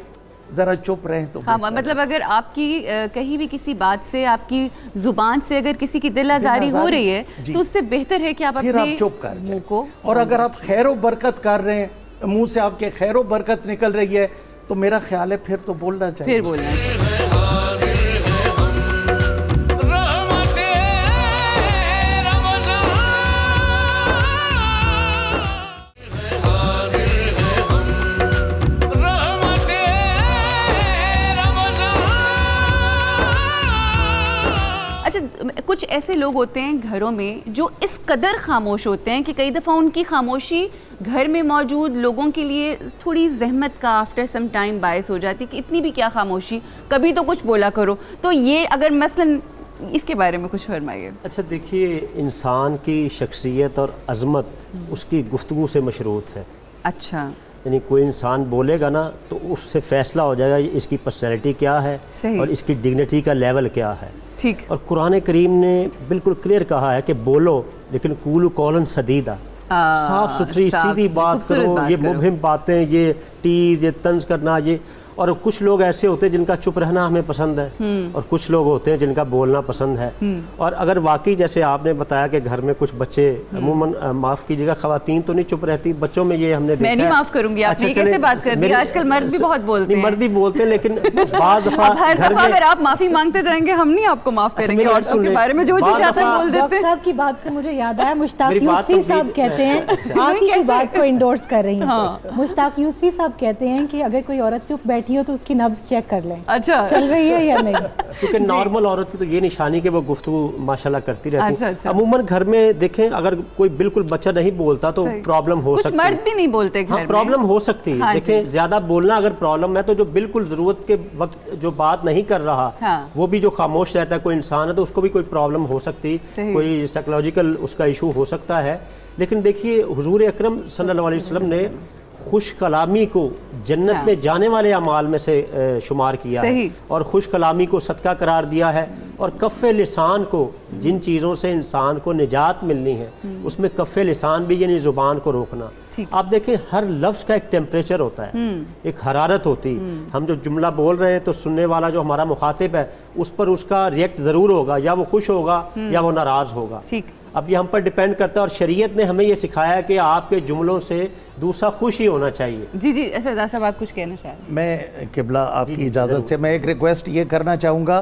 ذرا چپ رہیں. تو ہاں, مطلب اگر آپ کی کہیں بھی کسی بات سے, آپ کی زبان سے اگر کسی کی دل آزاری ہو رہی ہے تو اس سے بہتر ہے کہ آپ اپنے چپ کر منہ کو, اور اگر آپ خیر و برکت کر رہے ہیں, منہ سے آپ کے خیر و برکت نکل رہی ہے, تو میرا خیال ہے پھر تو بولنا چاہیے. پھر بولنا چاہیے. کچھ ایسے لوگ ہوتے ہیں گھروں میں جو اس قدر خاموش ہوتے ہیں کہ کئی دفعہ ان کی خاموشی گھر میں موجود لوگوں کے لیے تھوڑی زحمت کا آفٹر سم ٹائم باعث ہو جاتی کہ اتنی بھی کیا خاموشی, کبھی تو کچھ بولا کرو. تو یہ اگر مثلاً اس کے بارے میں کچھ فرمائیے. اچھا دیکھیے, انسان کی شخصیت اور عظمت اس کی گفتگو سے مشروط ہے. اچھا, یعنی کوئی انسان بولے گا نا تو اس سے فیصلہ ہو جائے گا اس کی پرسنالٹی کیا ہے اور اس کی ڈگنیٹی کا لیول کیا ہے. ٹھیک. اور قرآن کریم نے بالکل کلیئر کہا ہے کہ بولو لیکن قولوا قولا سدیدا, صاف ستھری سیدھی بات کرو. یہ مبہم باتیں, یہ ٹیز, یہ طنز کرنا, یہ اور کچھ لوگ ایسے ہوتے ہیں جن کا چپ رہنا ہمیں پسند ہے اور کچھ لوگ ہوتے ہیں جن کا بولنا پسند ہے. اور اگر واقعی جیسے آپ نے بتایا کہ گھر میں کچھ بچے, عموماً معاف کیجیے گا خواتین تو نہیں چپ رہتی, بچوں میں یہ ہم نے دیکھا ہے. میں نہیں معاف کروں گی, آپ نے کیسے بات کر دی, آج کل مرد بھی بہت بولتے ہیں. مرد بھی بولتے ہیں لیکن بعض دفعہ ہر دفعہ اگر آپ معافی مانگتے جائیں گے ہم نہیں آپ کو معاف کریں گے, عورتوں کے بارے میں جو جی چاہتے ہیں بول دیتے ہیں. صاحب کی بات سے مجھے یاد آیا, مشتاق یوسفی صاحب کہتے ہیں, آپ کی بات کو انڈورس کر رہی ہیں, مشتاق یوسفی صاحب کہتے ہیں کہ اگر کوئی عورت چپ بیٹھی ہو تو اس کی نبض چیک کر لیں. اچھا, چل رہی ہے یا نہیں, کیونکہ نارمل عورت کی تو یہ نشانی کہ وہ گفتگو ماشاءاللہ کرتی رہتی ہے. عموماً گھر میں دیکھیں اگر کوئی بالکل بچہ نہیں بولتا تو پرابلم ہو سکتی ہے. کچھ مرد بھی نہیں بولتے گھر میں, پرابلم ہو سکتی ہے. دیکھیں زیادہ بولنا اگر پرابلم ہے تو جو بالکل ضرورت کے وقت جو بات نہیں کر رہا وہ بھی جو خاموش رہتا ہے کوئی انسان ہے تو اس کو بھی کوئی پرابلم ہو سکتی, کوئی سائیکولوجیکل اس کا ایشو ہو سکتا ہے. لیکن دیکھیے حضور اکرم صلی اللہ علیہ وسلم نے خوش کلامی کو جنت میں جانے والے اعمال میں سے شمار کیا ہے اور خوش کلامی کو صدقہ قرار دیا ہے، اور کف لسان کو جن چیزوں سے انسان کو نجات ملنی ہے اس میں کف لسان بھی، یعنی زبان کو روکنا. آپ دیکھیں ہر لفظ کا ایک ٹیمپریچر ہوتا ہے، ایک حرارت ہوتی. ہم جو جملہ بول رہے ہیں تو سننے والا جو ہمارا مخاطب ہے اس پر اس کا ریئیکٹ ضرور ہوگا، یا وہ خوش ہوگا یا وہ ناراض ہوگا. اب یہ ہم پر ڈیپینڈ کرتا ہے، اور شریعت نے ہمیں یہ سکھایا ہے کہ آپ کے جملوں سے دوسرا خوش ہی ہونا چاہیے. جی سردار صاحب آپ کچھ کہنا چاہ رہے ہیں؟ میں قبلہ آپ کی اجازت سے میں ایک ریکویسٹ یہ کرنا چاہوں گا،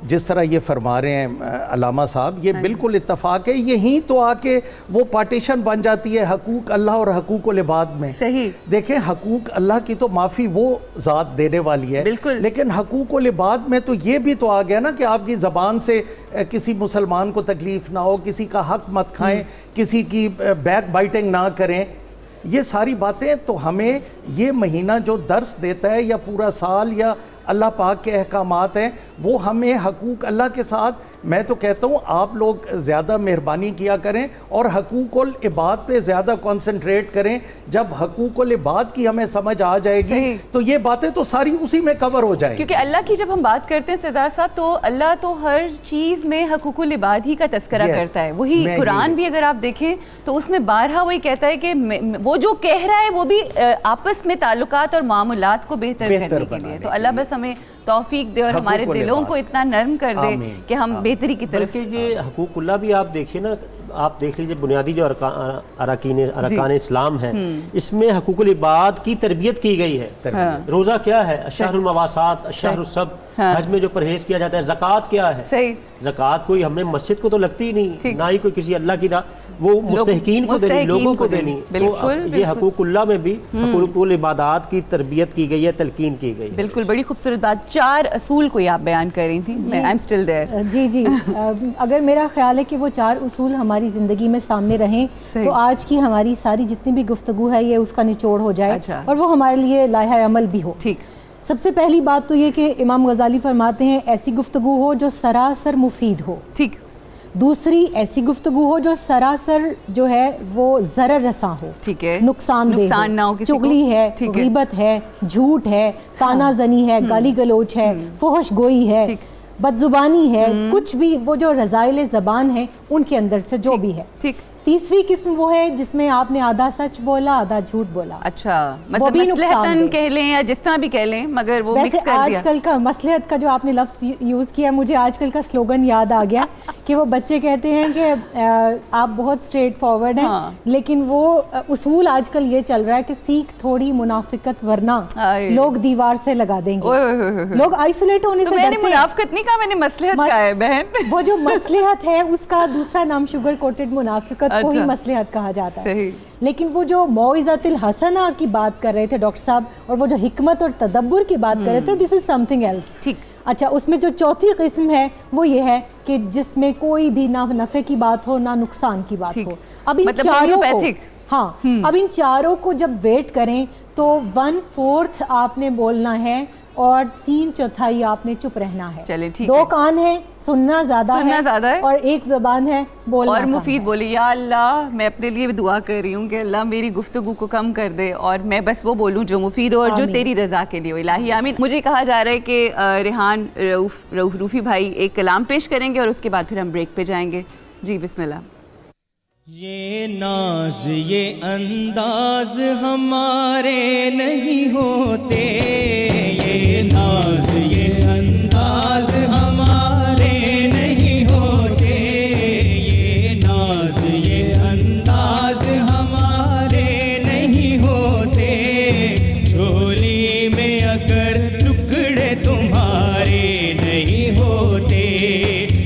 جس طرح یہ فرما رہے ہیں علامہ صاحب، یہ بالکل اتفاق ہے. یہیں تو آ کے وہ پارٹیشن بن جاتی ہے حقوق اللہ اور حقوق العباد میں. صحیح. دیکھیں حقوق اللہ کی تو معافی وہ ذات دینے والی ہے، لیکن حقوق العباد میں تو یہ بھی تو آ گیا نا کہ آپ کی زبان سے کسی مسلمان کو تکلیف نہ ہو، کسی کا حق مت کھائیں، کسی کی بیک بائٹنگ نہ کریں. یہ ساری باتیں تو ہمیں یہ مہینہ جو درس دیتا ہے، یا پورا سال، یا اللہ پاک کے احکامات ہیں، وہ ہمیں حقوق اللہ کے ساتھ، میں تو کہتا ہوں آپ لوگ زیادہ مہربانی کیا کریں اور حقوق العباد پہ زیادہ کنسنٹریٹ کریں. جب حقوق العباد کی ہمیں سمجھ آ جائے گی تو یہ باتیں تو ساری اسی میں کور ہو جائیں گی. کیونکہ اللہ کی جب ہم بات کرتے ہیں سردار صاحب تو اللہ تو ہر چیز میں حقوق العباد ہی کا تذکرہ کرتا ہے. وہی قرآن بھی اگر آپ دیکھیں تو اس میں بارہا وہی کہتا ہے کہ وہ جو کہہ رہا ہے وہ بھی آپس میں تعلقات اور معاملات کو بہتر کرنے کے لیے. تو اللہ بس ہمیں توفیق دے اور ہمارے دلوں کو اتنا نرم کر دے کہ ہم بہتری کی طرف. بلکہ یہ حقوق اللہ بھی آپ دیکھیں نا، آپ دیکھ لیجئے بنیادی جو ارکان اسلام ہیں اس میں حقوق العباد کی تربیت کی گئی ہے. روزہ کیا ہے؟ الشہر المواسات، الشہر الصبر. حج میں جو پرہیز کیا جاتا ہے. زکوٰۃ کیا ہے؟ زکوٰۃ کوئی ہم نے مسجد کو تو لگتی ہی نہیں، نہ ہی کوئی کسی اللہ کی راہ، وہ مستحقین کو دینی، لوگوں کو دینی. تو یہ حقوق اللہ میں بھی حقوق العبادات کی تربیت کی گئی ہے، تلقین کی گئی. بالکل، بڑی خوبصورت بات. 4 اصول کوئی آپ بیان کر رہی تھیں. I am still there. جی اگر میرا خیال ہے کہ وہ 4 اصول ہماری زندگی میں سامنے رہیں تو آج کی ہماری ساری جتنی بھی گفتگو ہے یہ اس کا نچوڑ ہو جائے اور وہ ہمارے لیے لائحہ عمل بھی ہو. ٹھیک. سب سے پہلی بات تو یہ کہ امام غزالی فرماتے ہیں ایسی گفتگو ہو جو سراسر مفید ہو. ٹھیک. دوسری ایسی گفتگو ہو جو سراسر جو ہے وہ ضرر رساں ہو. ٹھیک ہے. نقصان نہ ہو کسی کو. چغلی ہے، غیبت ہے، جھوٹ ہے، طعنہ زنی ہے، گالی گلوچ ہے، فحش گوئی ہے، بد زبانی ہے، کچھ بھی وہ جو رذائل زبان ہیں ان کے اندر سے جو بھی ہے. ٹھیک. تیسری قسم وہ ہے جس میں آپ نے آدھا سچ بولا آدھا جھوٹ بولا. اچھا، مطلب مصلحتاً کہہ لیں یا جس طرح بھی کہہ لیں مگر وہ مکس کر دیا. آج کل کا مصلحت کا جو آپ نے لفظ یوز کیا، مجھے آج کل کا سلوگن یاد آ گیا کہ وہ بچے کہتے ہیں کہ آپ بہت اسٹریٹ فارورڈ ہیں، لیکن وہ اصول آج کل یہ چل رہا ہے کہ سیکھ تھوڑی منافقت ورنہ لوگ دیوار سے لگا دیں گے. لوگ آئسولیٹ ہونے سے میں نے منافقت نہیں کہا، میں نے مصلحت کہا ہے بہن. وہ جو مصلحت ہے اس کا دوسرا نام شوگر کوٹڈ منافقت کو ہی مصلحت کہا جاتا ہے. لیکن وہ جو موعظۃ الحسنہ کی بات کر رہے تھے ڈاکٹر صاحب، اور وہ جو حکمت اور تدبر کی بات کر رہے تھے، دس از سم تھنگ ایلس. ٹھیک. اچھا، اس میں جو چوتھی قسم ہے وہ یہ ہے کہ جس میں کوئی بھی نہ نفع کی بات ہو نہ نقصان کی بات ہو. اب ان چاروں کو اب ان چاروں کو جب ویٹ کریں تو 1/4 آپ نے بولنا ہے اور 3/4 آپ نے چپ رہنا ہے. 2 کان ہیں، سننا زیادہ ہے، اور 1 زبان ہے بولنا اور مفید بولی. یا اللہ میں اپنے لیے دعا کر رہی ہوں کہ اللہ میری گفتگو کو کم کر دے اور میں بس وہ بولوں جو مفید ہو اور جو تیری رضا کے لیے ہو. الہی آمین. مجھے کہا جا رہا ہے کہ ریحان روفی بھائی ایک کلام پیش کریں گے اور اس کے بعد پھر ہم بریک پہ جائیں گے. جی بسم اللہ. یہ ناز یہ انداز ہمارے نہیں ہوتے، یہ ناز یہ انداز ہمارے نہیں ہوتے، یہ ناز یہ انداز ہمارے نہیں ہوتے. جھولی میں اگر ٹکڑے تمہارے نہیں ہوتے،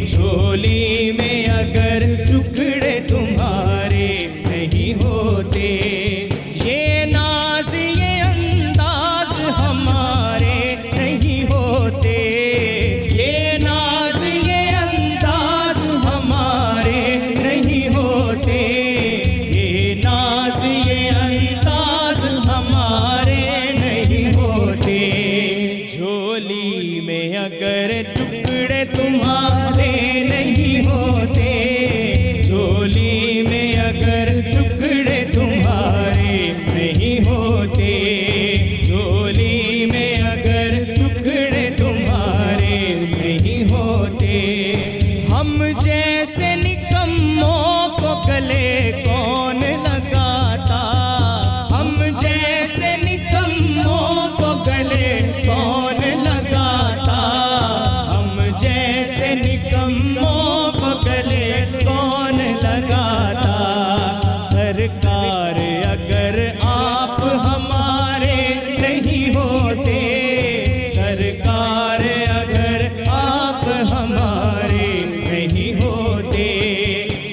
جھولی میں اگر ٹکڑے تمہارے نہیں ہوتے، یہ ناز یہ انداز ہمارے نہیں ہوتے، یہ ناز یہ انداز ہمارے نہیں ہوتے، یہ ناز یہ انداز ہمارے نہیں ہوتے. جھولی میں اگر ٹکڑے تمہارے نہیں ہوتے، جھولی میں اگر ٹکڑے تمہارے نہیں ہوتے، کون لگاتا، ہم جیسے نکموں کو گلے کون لگاتا، سرکار اگر آپ ہمارے نہیں ہوتے، سرکار اگر آپ ہمارے نہیں ہوتے،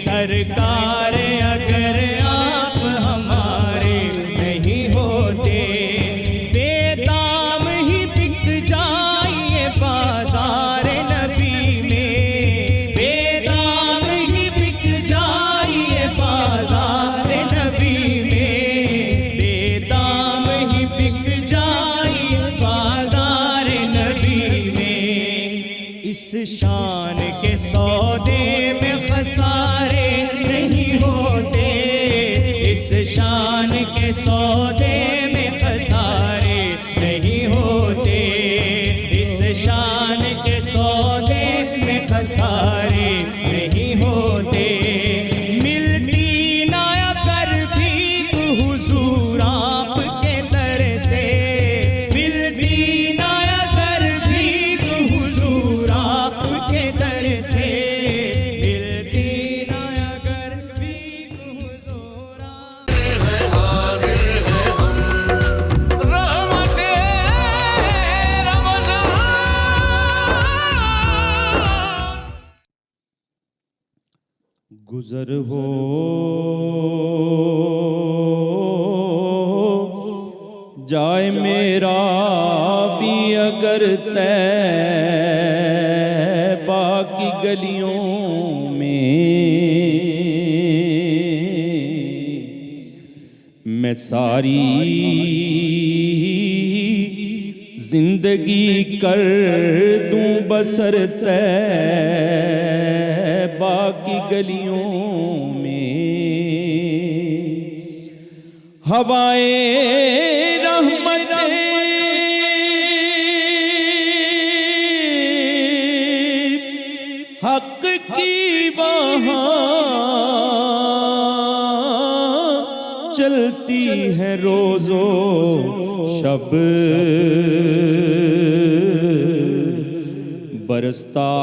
سرکار اگر آپ ہمارے نہیں ہوتے، بے دام ہی بک جائیے بازار نبی میں، بے دام ہی بک جائیے بازار نبی میں، بے دام ہی بک جائیے بازار نبی میں، اس شان کے سودے میں خسارے نہیں ہوتے، اس شان کے سودے میں خسارے نہیں ہوتے، اس شان کے سودے میں خسارے نہیں ہوتے، ملتی نہ کر بھیک حضور آپ کے در سے، ملتی نہ کر بھیک حضور آپ کے در سے، ملتی نہ کر بھیک حضور آپ گزر ہو جائے میرا بھی اگر طیبہ کی گلیوں میں ساری زندگی کر دوں بسر طیبہ کی گلیوں میں، ہوائے رحمت حق کی وہاں چلتی ہے روز و شب، برستا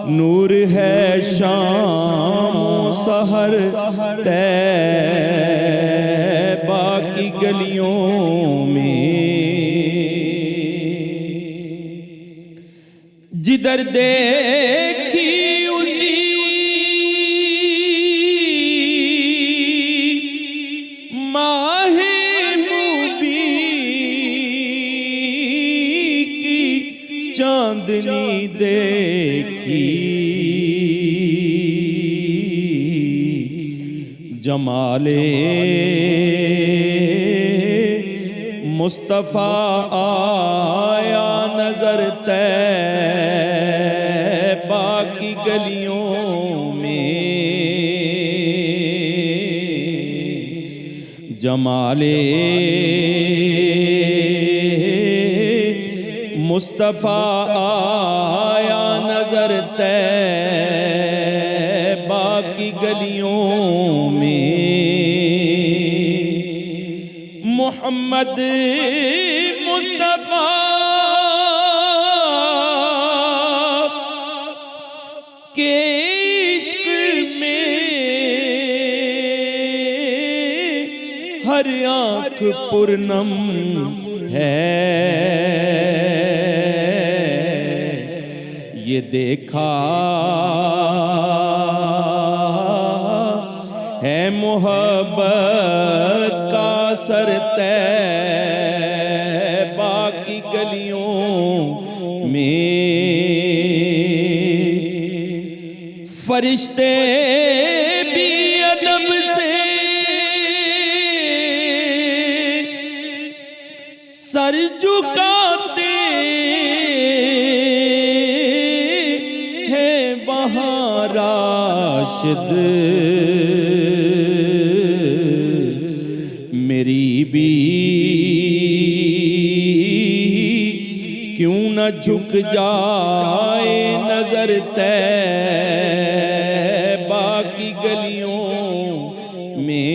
نور ہے شام و سحر طیبہ کی گلیوں میں، جدھر دیکھی اسی ماہ مبین کی چاندنی دیکھی، جمال مصطفیٰ آیا نظر طیبہ کی گلیوں میں، جمال مصطفیٰ آیا نظر طیبہ کی گلیوں میں، محمد مصطفیٰ کے عشق میں ہر آنکھ پرنم ہے، یہ دیکھا ہے محبت کا سر طیبہ کی گلیوں میں، فرشتے بھی ادب سے سر جھکاتے ہیں وہاں راشد، میری بھی کیوں نہ جھک جائے نظر طیبہ کی گلیوں میں،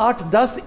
8-10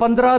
15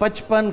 55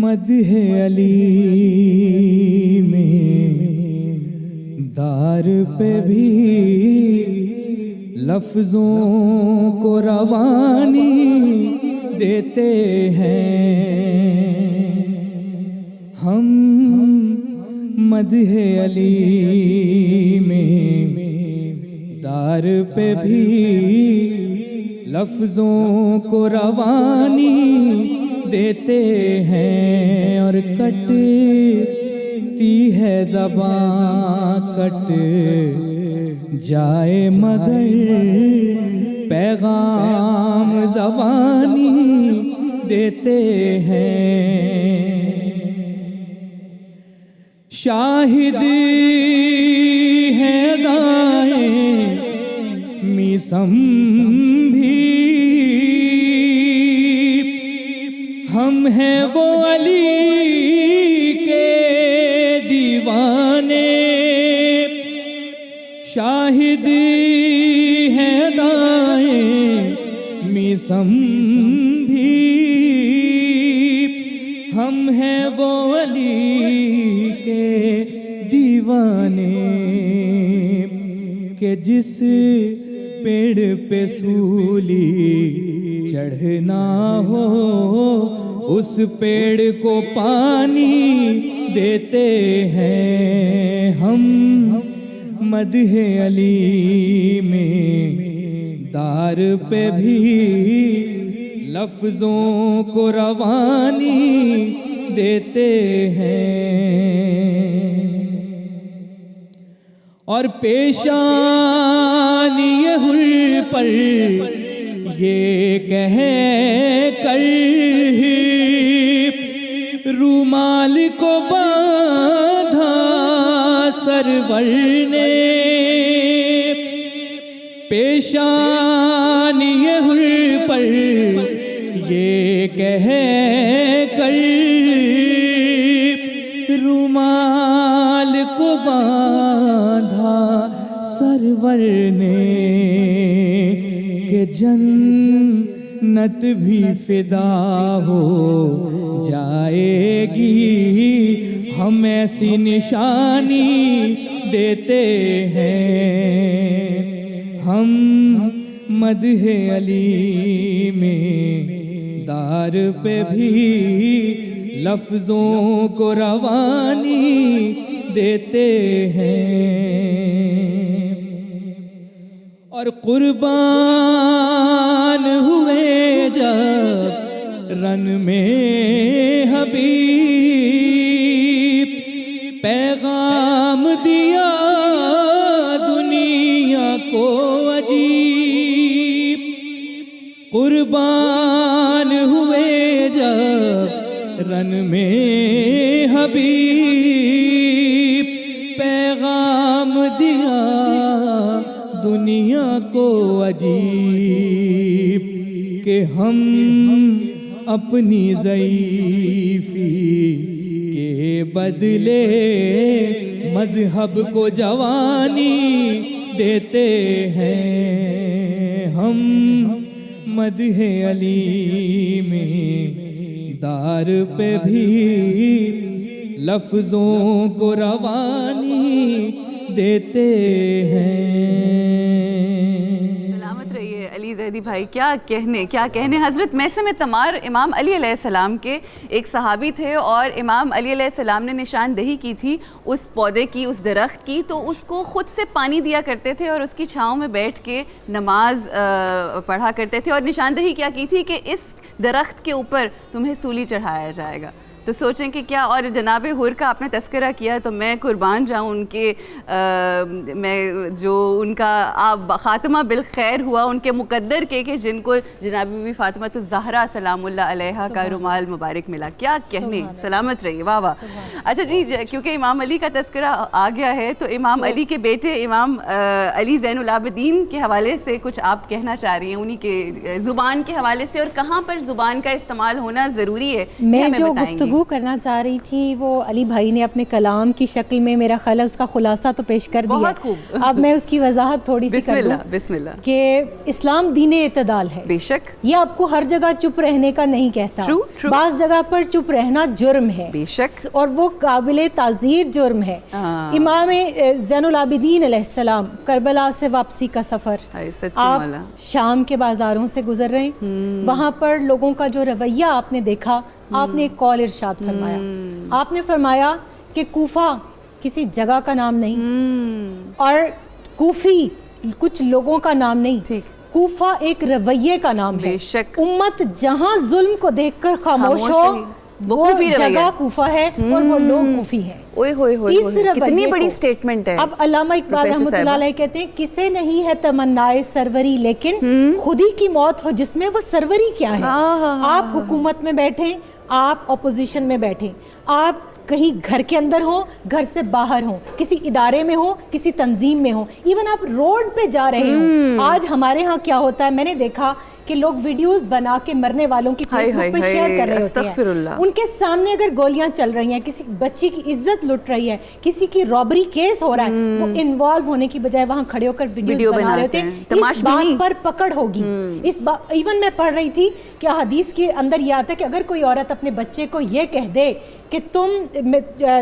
مدح علی میں دار پہ بھی لفظوں کو روانی دیتے ہیں ہم مدح علی میں دار پہ بھی لفظوں کو روانی دیتے ہیں اور کٹتی ہے زبان کٹ جائے مگر پیغام زبانی دیتے ہیں شاہد ہے دائیں میسم بھی ہم ہیں وہ علی کے دیوانے شاہد ہیں دائیں میسم بھی ہم ہیں وہ علی کے دیوانے کہ جس پیڑ پہ سولی چڑھنا ہو اس پیڑ کو پانی دیتے ہیں ہم مدح علی میں دار پہ بھی لفظوں کو روانی دیتے ہیں اور پیشانی حر پر یہ کہہ کر رومال کو باندھا سرور نے پیشانی حر پر یہ کہہ کر رومال کو باندھا سرور نے کہ جنت بھی فدا ہو جائے گی ہم ایسی نشانی دیتے ہیں ہم مدح علی میں دار پہ بھی لفظوں کو روانی دیتے ہیں اور قربان ہوئے جب رن میں حبیب پیغام دیا دنیا کو عجیب قربان ہوئے جب رن میں حبیب پیغام دیا دنیا کو عجیب کہ ہم اپنی ضعیفی کے بدلے مذہب کو جوانی دیتے ہیں ہم مدح علی میں دار پہ بھی لفظوں کو روانی دیتے ہیں علی زیدی بھائی کیا کہنے حضرت میثم تمار امام علی علیہ السلام کے ایک صحابی تھے اور امام علی علیہ السلام نے نشاندہی کی تھی اس پودے کی اس درخت کی تو اس کو خود سے پانی دیا کرتے تھے اور اس کی چھاؤں میں بیٹھ کے نماز پڑھا کرتے تھے اور نشاندہی کیا کی تھی کہ اس درخت کے اوپر تمہیں سولی چڑھایا جائے گا تو سوچیں کہ کیا اور جناب حر کا آپ نے تذکرہ کیا تو میں قربان جاؤں ان کے میں جو ان کا خاتمہ بالخیر ہوا ان کے مقدر کے کہ جن کو جناب بی بی فاطمہ الزہرا سلام اللہ علیہا کا رومال مبارک ملا کیا کہنے سلامت رہیے واہ واہ اچھا جی کیونکہ امام علی کا تذکرہ آ گیا ہے تو امام علی کے بیٹے امام علی زین العابدین کے حوالے سے کچھ آپ کہنا چاہ رہی ہیں انہی کے زبان کے حوالے سے اور کہاں پر زبان کا استعمال ہونا ضروری ہے میں جو گفتگو گفتگو کرنا چاہ رہی تھی وہ علی بھائی نے اپنے کلام کی شکل میں میرا خیال ہے اس کا خلاصہ تو پیش کر دیا. بہت خوب. اب میں اس کی وضاحت تھوڑی سی کر دوں. بسم اللہ. کہ اسلام دین اعتدال ہے. بے شک. یہ آپ کو ہر جگہ چپ رہنے کا نہیں کہتا. بعض جگہ پر چپ رہنا جرم ہے. بے شک. اور وہ قابل تعزیر جرم ہے. امام زین العابدین علیہ السلام کربلا سے واپسی کا سفر آپ شام کے بازاروں سے گزر رہے ہیں, وہاں پر لوگوں کا جو رویہ آپ نے دیکھا, آپ نے ایک قول ارشاد فرمایا. آپ نے فرمایا کہ کوفہ کسی جگہ کا نام نہیں اور کوفی کچھ لوگوں کا نام نہیں, کوفہ ایک رویے کا نام ہے. امت جہاں ظلم کو دیکھ کر خاموش ہو وہ جگہ کوفہ ہے اور وہ لوگ کوفی ہیں. کتنی بڑی سٹیٹمنٹ ہے. اب علامہ اقبال رحمۃ اللہ علیہ کہتے ہیں کسے نہیں ہے تمنائے سروری لیکن خودی کی موت ہو جس میں وہ سروری کیا ہے. آپ حکومت میں بیٹھیں, آپ اپوزیشن میں بیٹھیں, آپ کہیں گھر کے اندر ہوں, گھر سے باہر ہوں, کسی ادارے میں ہوں, کسی تنظیم میں ہوں, ایون آپ روڈ پہ جا رہے ہوں. آج ہمارے ہاں کیا ہوتا ہے, میں نے دیکھا کہ لوگ ویڈیوز بنا کے مرنے والوں کی فیس بک پہ شیئر کر رہے ہوتے ہیں. ان کے سامنے اگر گولیاں چل رہی ہیں, کسی بچی کی عزت لٹ رہی ہے, کسی کی رابری کیس ہو رہا ہے, وہ انوالو ہونے کی بجائے وہاں کھڑے ہو کر ویڈیوز بنا رہے ہوتے ہیں. اس بات پر پکڑ ہوگی. ایون میں پڑھ رہی تھی کہ حدیث کے اندر یہ آتا ہے کہ اگر کوئی عورت اپنے بچے کو یہ کہہ دے کہ تم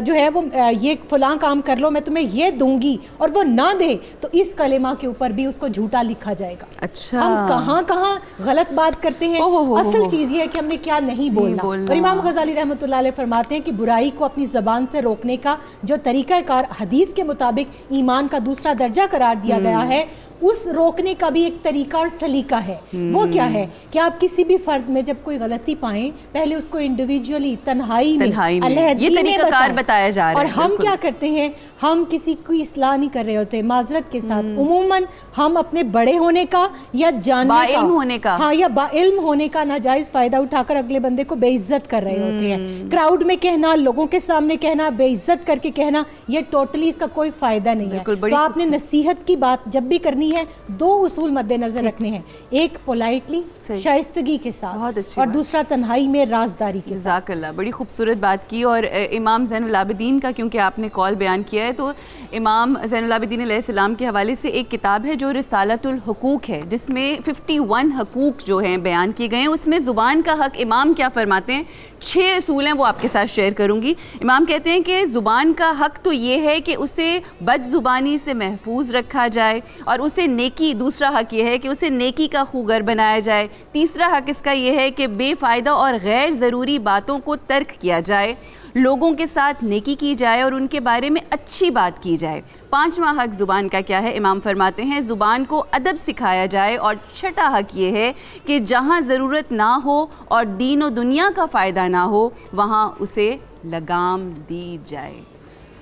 جو ہے وہ یہ فلاں کام کر لو, میں تمہیں یہ دوں گی, اور وہ نہ دے, تو اس کلمہ کے اوپر بھی اس کو جھوٹا لکھا جائے گا. اچھا, ہم کہاں کہاں غلط بات کرتے ہیں. اصل چیز یہ ہے کہ ہم نے کیا نہیں بولنا. اور امام غزالی رحمۃ اللہ علیہ فرماتے ہیں کہ برائی کو اپنی زبان سے روکنے کا جو طریقہ کار حدیث کے مطابق ایمان کا دوسرا درجہ قرار دیا گیا ہے, اس روکنے کا بھی ایک طریقہ اور سلیقہ ہے. وہ کیا ہے کہ آپ کسی بھی فرد میں جب کوئی غلطی پائیں, پہلے اس کو انڈیویجولی تنہائی میں یہ طریقہ کار بتایا جا رہا ہے. اور ہم کیا کرتے ہیں, ہم کسی کی اصلاح نہیں کر رہے ہوتے. معذرت کے ساتھ عموماً ہم اپنے بڑے ہونے کا یا جاننے کا, ہاں, یا با علم ہونے کا ناجائز فائدہ اٹھا کر اگلے بندے کو بے عزت کر رہے ہوتے ہیں. کراؤڈ میں کہنا, لوگوں کے سامنے کہنا, بے عزت کر کے کہنا, یہ ٹوٹلی اس کا کوئی فائدہ نہیں ہے. تو آپ نے نصیحت کی بات جب بھی کرنی ہے, دو اصول مد نظر رکھنے ہیں. ایک پولائٹلی شائستگی کے ساتھ, اور دوسرا تنہائی میں رازداری کے ساتھ. جزاک اللہ, بڑی خوبصورت بات کی. اور امام زین العابدین کا کیونکہ آپ نے کال بیان کیا ہے, تو امام زین العابدین علیہ السلام کے حوالے سے ایک کتاب ہے جو رسالۃ الحقوق ہے, جس میں 51 حقوق جو ہیں بیان کیے گئے ہیں. اس میں زبان کا حق امام کیا فرماتے ہیں, 6 اصول ہیں, وہ آپ کے ساتھ شیئر کروں گی. امام کہتے ہیں کہ زبان کا حق تو یہ ہے کہ اسے بد زبانی سے محفوظ رکھا جائے, اور اسے نیکی, دوسرا حق یہ ہے کہ اسے نیکی کا خوگر بنایا جائے. تیسرا حق اس کا یہ ہے کہ بے فائدہ اور غیر ضروری باتوں کو ترک کیا جائے, لوگوں کے ساتھ نیکی کی جائے اور ان کے بارے میں اچھی بات کی جائے. 5واں حق زبان کا کیا ہے, امام فرماتے ہیں زبان کو ادب سکھایا جائے. اور 6واں حق یہ ہے کہ جہاں ضرورت نہ ہو اور دین و دنیا کا فائدہ نہ ہو, وہاں اسے لگام دی جائے.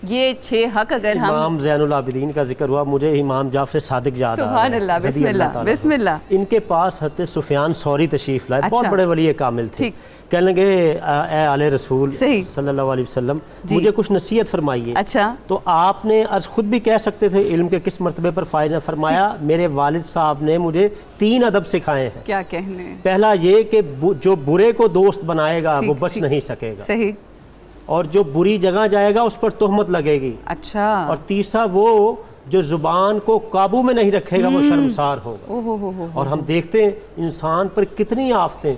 یہ 6 حق اگر ہم, امام زین العابدین کا ذکر ہوا, مجھے امام جعفر صادق یاد آ رہا ہے. سبحان اللہ, بسم اللہ, بسم اللہ. ان کے پاس حضرت سفیان ثوری تشریف لائے, بہت بڑے ولی کامل تھے. کہنے لگے اے آل رسول صلی اللہ علیہ وسلم, مجھے کچھ نصیحت فرمائیے. اچھا, تو آپ نے عرض خود بھی کہہ سکتے تھے علم کے کس مرتبے پر فائز نے فرمایا, میرے والد صاحب نے مجھے 3 ادب سکھائے ہیں. کیا کہنے؟ پہلا یہ کہ جو برے کو دوست بنائے گا وہ بچ نہیں سکے گا. صحیح. اور جو بری جگہ جائے گا اس پر تہمت لگے گی. اچھا. اور تیسرا وہ جو زبان کو قابو میں نہیں رکھے گا وہ شرمسار ہوگا. اور ہم دیکھتے ہیں انسان پر کتنی آفتیں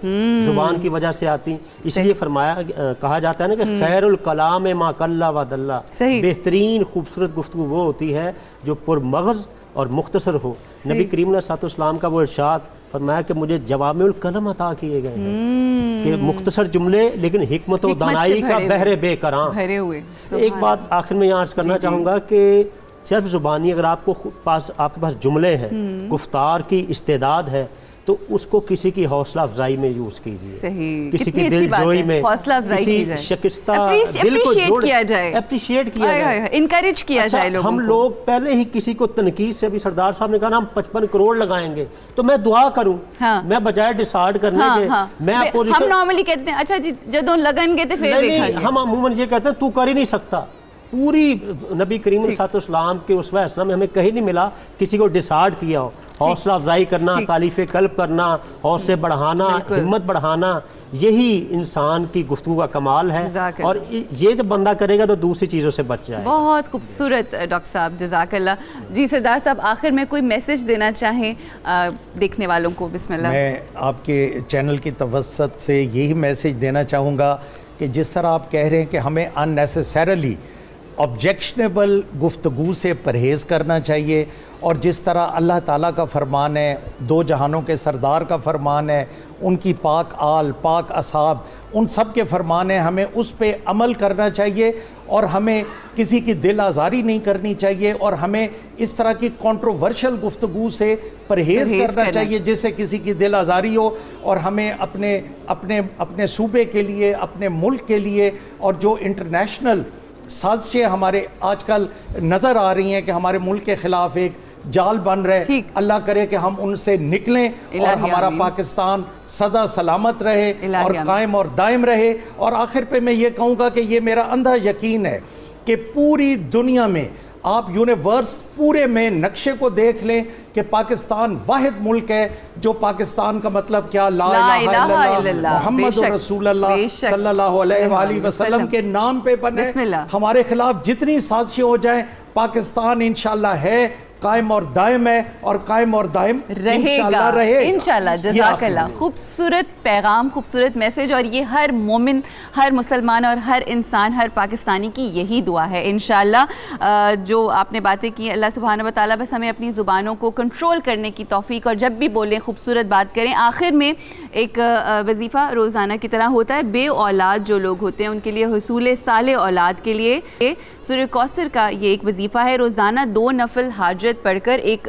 زبان کی وجہ سے آتی. اس لیے فرمایا, کہا جاتا ہے نا کہ خیر الکلام ما قل و دل, بہترین خوبصورت گفتگو وہ ہوتی ہے جو پر مغز اور مختصر ہو. نبی کریم علیہ السلام کا وہ ارشاد فرمایا کہ مجھے جوامع الکلم عطا کیے گئے ہیں, کہ مختصر جملے لیکن حکمت و دانائی کا بحر بے کراں. ایک بات آخر میں یہاں عرض کرنا چاہوں گا کہ جب زبانی اگر آپ کے پاس جملے ہیں, گفتار کی استعداد ہے, تو اس کو کسی کی حوصلہ افزائی میں یوز کیجیے, کسی کی دل جوئی میں, کسی شکستہ دل کو اپریشیٹ کیا جائے, انکریج کیا جائے لوگوں کو. ہم لوگ پہلے ہی کسی کو تنقید سے, بھی سردار صاحب نے کہا نا ہم 55 کروڑ لگائیں گے, تو میں دعا کروں, میں بجائے ڈیسائیڈ کرنے کے, میں ہم نارملی کہتے ہیں اچھا جی جدوں لگن گے تو پھر نہیں, ہم عموماً یہ کہتے ہیں تو کر ہی نہیں سکتا, پوری نبی کریم صلی اللہ علیہ وسلم کے اسوہ حسنہ میں ہمیں کہیں نہیں ملا کسی کو ڈسارڈ کیا ہو. حوصلہ افزائی کرنا, تعلیف قلب کرنا, حوصلے بڑھانا, ہمت بڑھانا, یہی انسان کی گفتگو کا کمال ہے. اور یہ جب بندہ کرے گا تو دوسری چیزوں سے بچ جائے. بہت خوبصورت ڈاکٹر صاحب, جزاک اللہ. جی سردار صاحب, آخر میں کوئی میسج دینا چاہیں دیکھنے والوں کو؟ بسم اللہ. میں آپ کے چینل کی توسط سے یہی میسج دینا چاہوں گا کہ جس طرح آپ کہہ رہے ہیں کہ ہمیں اننیسیسریلی آبجیکشنیبل گفتگو سے پرہیز کرنا چاہیے, اور جس طرح اللہ تعالیٰ کا فرمان ہے, دو جہانوں کے سردار کا فرمان ہے, ان کی پاک آل, پاک اصحاب, ان سب کے فرمان ہیں, ہمیں اس پہ عمل کرنا چاہیے, اور ہمیں کسی کی دل آزاری نہیں کرنی چاہیے, اور ہمیں اس طرح کی کنٹروورشل گفتگو سے پرہیز کرنا چاہیے جس سے کسی کی دل آزاری ہو. اور ہمیں اپنے صوبے کے لیے, اپنے ملک کے لیے, اور جو انٹرنیشنل سازشیں ہمارے آج کل نظر آ رہی ہیں کہ ہمارے ملک کے خلاف ایک جال بن رہے, اللہ کرے کہ ہم ان سے نکلیں اور ہمارا پاکستان سدا سلامت رہے اور قائم اور دائم رہے. اور آخر پہ میں یہ کہوں گا کہ یہ میرا اندھا یقین ہے کہ پوری دنیا میں آپ یونیورس پورے میں نقشے کو دیکھ لیں کہ پاکستان واحد ملک ہے جو پاکستان کا مطلب کیا, لا الہ الا اللہ محمد رسول اللہ صلی اللہ علیہ وآلہ وسلم کے نام پہ بنے. ہمارے خلاف جتنی سازشیں ہو جائیں, پاکستان انشاءاللہ ہے, قائم اور دائم ہے, اور قائم اور دائم رہے گا انشاءاللہ. جزاک اللہ. خوبصورت پیغام, خوبصورت میسج, اور یہ ہر مومن, ہر مسلمان اور ہر انسان, ہر پاکستانی کی یہی دعا ہے انشاءاللہ. جو آپ نے باتیں کی, اللہ سبحانہ و تعالیٰ بس ہمیں اپنی زبانوں کو کنٹرول کرنے کی توفیق, اور جب بھی بولیں خوبصورت بات کریں. آخر میں ایک وظیفہ روزانہ کی طرح ہوتا ہے, بے اولاد جو لوگ ہوتے ہیں ان کے لیے حصول صالح اولاد کے لیے سورہ کوثر کا یہ ایک وظیفہ ہے. روزانہ 2 نفل حاجت پڑھ کر ایک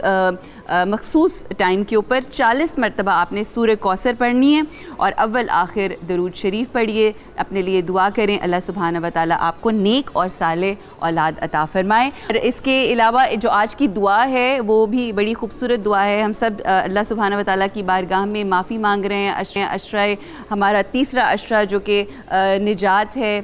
مخصوص ٹائم کے اوپر 40 مرتبہ آپ نے سورہ کوثر پڑھنی ہے, اور اول آخر درود شریف پڑھیے, اپنے لیے دعا کریں, اللہ سبحانہ و تعالیٰ آپ کو نیک اور صالح اولاد عطا فرمائے. اور اس کے علاوہ جو آج کی دعا ہے وہ بھی بڑی خوبصورت دعا ہے. ہم سب اللہ سبحانہ و تعالیٰ کی بارگاہ میں معافی مانگ رہے ہیں. عشرہ ہمارا تیسرا عشرہ جو کہ نجات ہے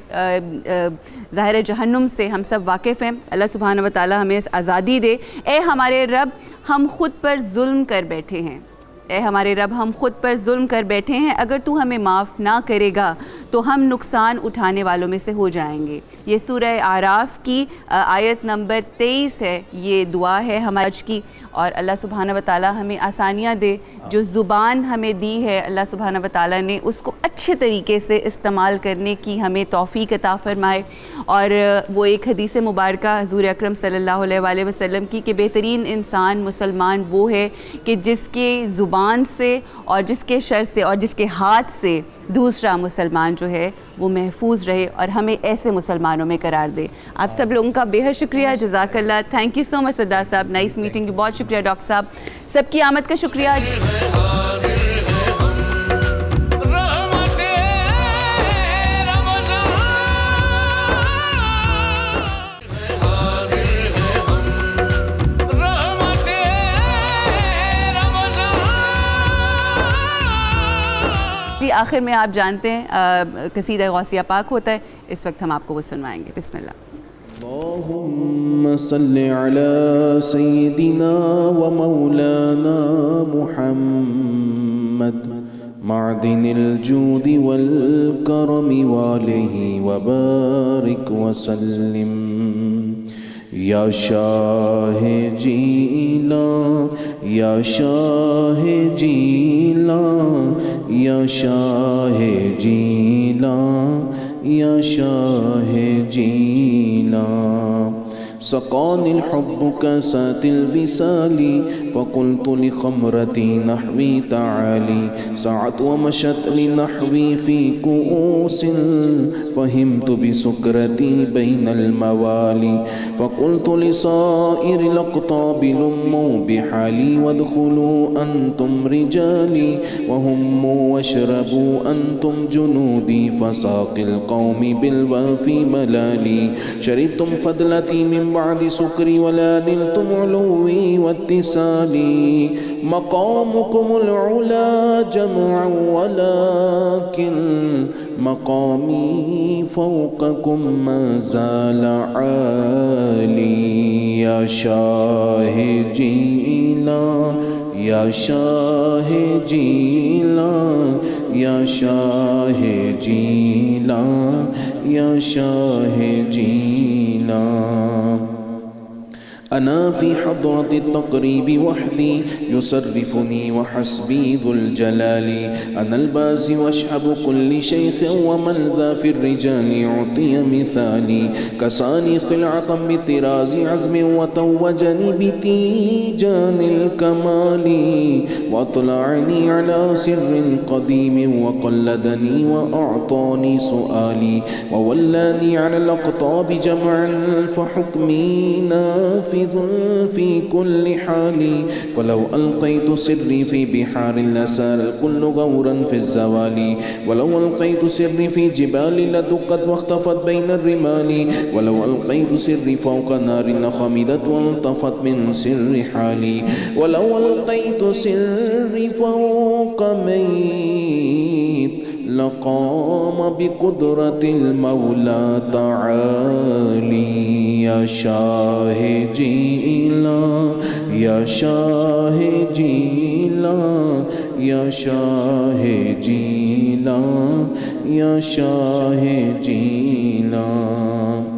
ظاہر جہنم سے, ہم سب واقف ہیں. اللہ سبحانہ و تعالیٰ ہمیں آزادی دے. اے ہمارے رب, ہم خود پر ظلم کر بیٹھے ہیں. اے ہمارے رب, ہم خود پر ظلم کر بیٹھے ہیں, اگر تو ہمیں معاف نہ کرے گا تو ہم نقصان اٹھانے والوں میں سے ہو جائیں گے. یہ سورہ اعراف کی آیت نمبر 23 ہے. یہ دعا ہے ہماری کی, اور اللہ سبحانہ و تعالیٰ ہمیں آسانیاں دے. جو زبان ہمیں دی ہے اللہ سبحانہ و تعالیٰ نے, اس کو اچھے طریقے سے استعمال کرنے کی ہمیں توفیق عطا فرمائے. اور وہ ایک حدیث مبارکہ حضور اکرم صلی اللہ علیہ وآلہ وسلم کی کہ بہترین انسان مسلمان وہ ہے کہ جس کے زبان سے اور جس کے شر سے اور جس کے ہاتھ سے دوسرا مسلمان جو ہے وہ محفوظ رہے, اور ہمیں ایسے مسلمانوں میں قرار دے. آپ سب لوگوں کا بے حد شکریہ, جزاک اللہ. تھینک یو سو مچ سردار صاحب, نائس میٹنگ یو. بہت شکریہ ڈاکٹر صاحب, سب کی آمد کا شکریہ. آخر میں آپ جانتے ہیں قصیدہ غوثیہ پاک ہوتا ہے, اس وقت ہم آپ کو وہ سنوائیں گے. بسم اللہ. اللہم صلی علی سیدنا و مولانا محمد معدن الجود والکرم وآلہ وبارک وسلم. یا شاہ جیلاں, یا شاہ جیلاں, یا شاہ جیلاں, یا شاہ جیلاں. سقاني الحب كاسات الوصال فقلت لخمرتي نحوي تعالي سعت ومشت لنحوي في كؤوس فهمت بسكرتي بين الموالي فقلت لصائر الأقطاب لموا بحالي وادخلوا أنتم رجالي وهموا واشربوا أنتم جنودي فساق القوم بالوافي ملالي شربتم فضلتي من بعد سكري ولا نلتم علوي واتسالي مقامكم العلا جمعا ولكن مقامي فوقكم ما زال عالي يا شاه جيلان يا شاه جيلان يا شاه جيلان يا شاه جيلان أنا في حضرة التقريب وحدي يصرفني وحسبي ذو الجلال أنا البازي واشحب كل شيخ ومن ذا في الرجال يعطي مثالي كساني خلعة بطراز عزم وتوجني بتيجان الكمال وأطلعني على سر قديم وقلدني وأعطاني سؤالي وولاني على الأقطاب جمعا فحكمي نافذ في كل حال فلو ألقيت سري في بحار لسار الكل غورا في الزوال ولو ألقيت سري في جبال لدقت واختفت بين الرمال ولو ألقيت سري فوق نار لخمدت والطفت من سر حالي ولو ألقيت سري فوق ميت لقام بقدرة المولى تعالي يا شاه جيلان يا شاه جيلان يا شاه جيلان يا شاه جيلان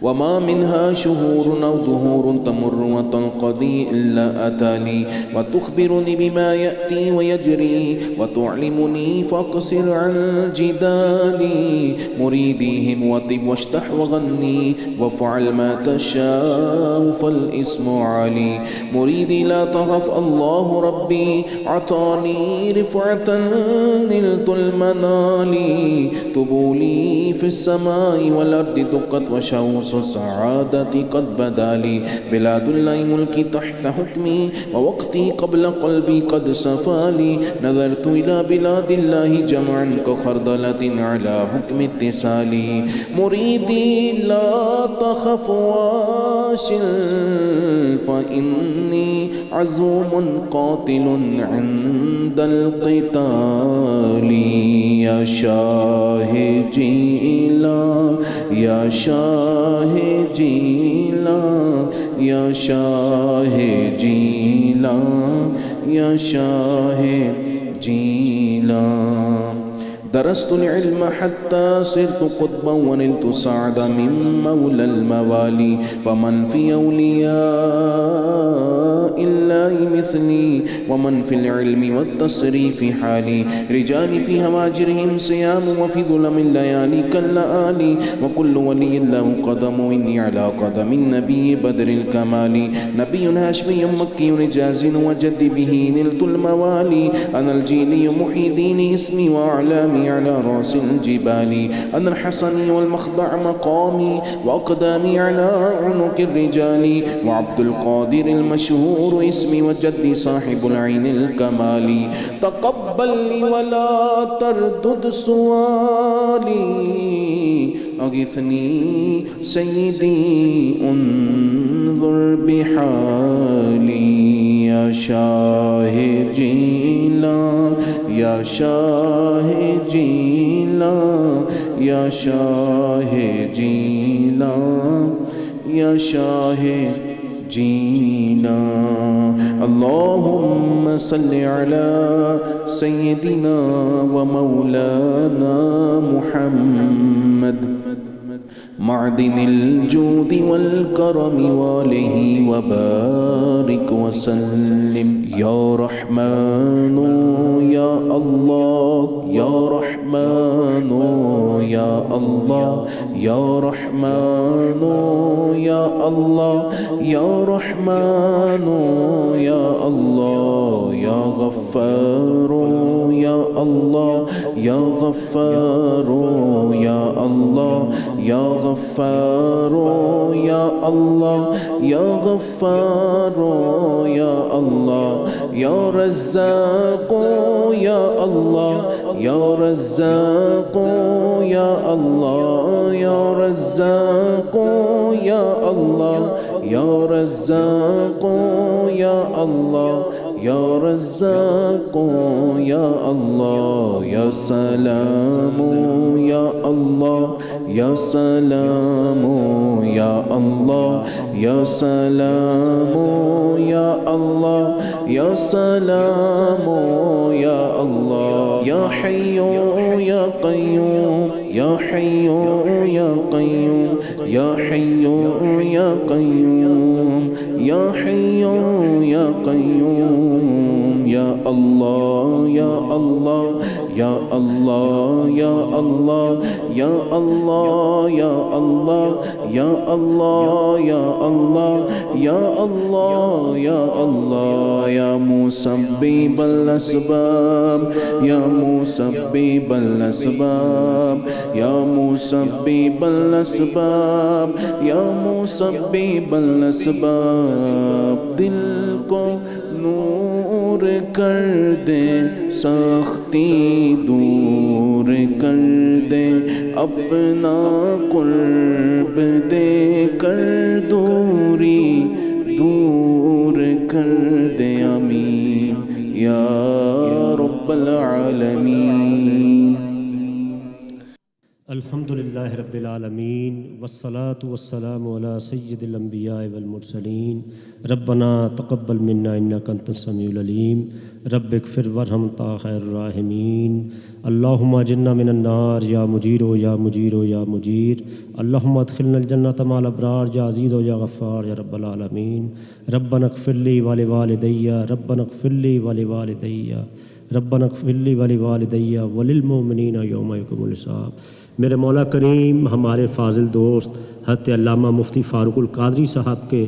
وما منها شهور أو دهور تمر وتنقضي إلا أتاني وتخبرني بما يأتي ويجري وتعلمني فاقصر عن جدالي مريديهم وطب واشتح وغني وافعل ما تشاء فالاسم علي مريدي لا تخف الله ربي عطاني رفعة نلت المنال طبولي في السماء والأرض دقت وشوص السعادة قد بدا لي بلاد الله ملكي تحت حكمي ووقتي قبل قلبي قد صفالي نظرت إلى بلاد الله جمعا كخردلة على حكم اتصالي مريدي لا تخف واشل فإني عزوم قاتل عند القتال يا شاه جيلان يا شاه جيلان يا شاه جيلان يا شاه جيلان درست العلم حتى صرت قطبا ونلت سعد من مولى الموالي فمن في أولياء الله مثلي ومن في العلم والتصريف حالي رجالي في هواجرهم صيام وفي ظلم الليالي كاللآلي وكل ولي له قدم إني على قدم النبي بدر الكمال نبي هاشمي مكي رجاز وجد به نلت الموالي أنا الجيلي محي ديني اسمي وأعلامي على رأس الجبال أنا الحسني والمخضع مقامي وأقدامي على عنق الرجال وعبد القادر المشهور اسمي وجدي صاحب العين الكمال تقبل لي ولا تردد سؤالي أغثني سيدي انظر بحالي يا شاه جيلان يا شاه جيلان يا شاه جيلان يا شاه جيلان اللهم صل على سيدنا ومولانا محمد معدن الجود والكرم واله وبارك وسلم يا رحمن يا الله يا رحمن يا الله يا رحمن يا الله يا رحمن يا الله يا غفار يا الله يا غفار يا الله يا غفار يا الله يا غفار يا الله يا رزاق يا الله يا رزاق يا الله يا رزاق يا الله يا رزاق يا الله یا رزاق یا اللہ یا سلام یا اللہ یا سلام یا اللہ یا سلام یا اللہ یا سلام یا اللہ یا حی یا قیوم یا حی یا قیوم یا حی یا قیوم یا حی یا قیوم یا اللہ یا اللہ یا اللہ یا اللہ یا اللہ یا اللہ یا اللہ یا اللہ یا اللہ یا اللہ یا مسبب الاسباب یا مسبب الاسباب یا مسبب الاسباب یا مسبب الاسباب دل کو نور کر دے سختی دور کر دے اپنا قرب دے کر دوری دور کر دے آمین یا رب العالمین. الحمدللہ رب العالمین والصلاة والسلام علی سید الانبیاء والمرسلین. ربنا تقبل منا انک انت السمیع العلیم. رب اغفر وارحم تا خیر الراحمین. اللہم اجرنا من النار یا مجیر یا مجیر یا مجیر. اللہم ادخلنا الجنۃ مع الابرار یا عزیز یا غفار یا رب العالمین. ربنا اغفر لی ولوالدی ربنا اغفر لی ولوالدی ربنا اغفر لی ولوالدی وللمؤمنین یوم یقوم الحساب. میرے مولا کریم ہمارے فاضل دوست حضرت علامہ مفتی فاروق القادری صاحب کے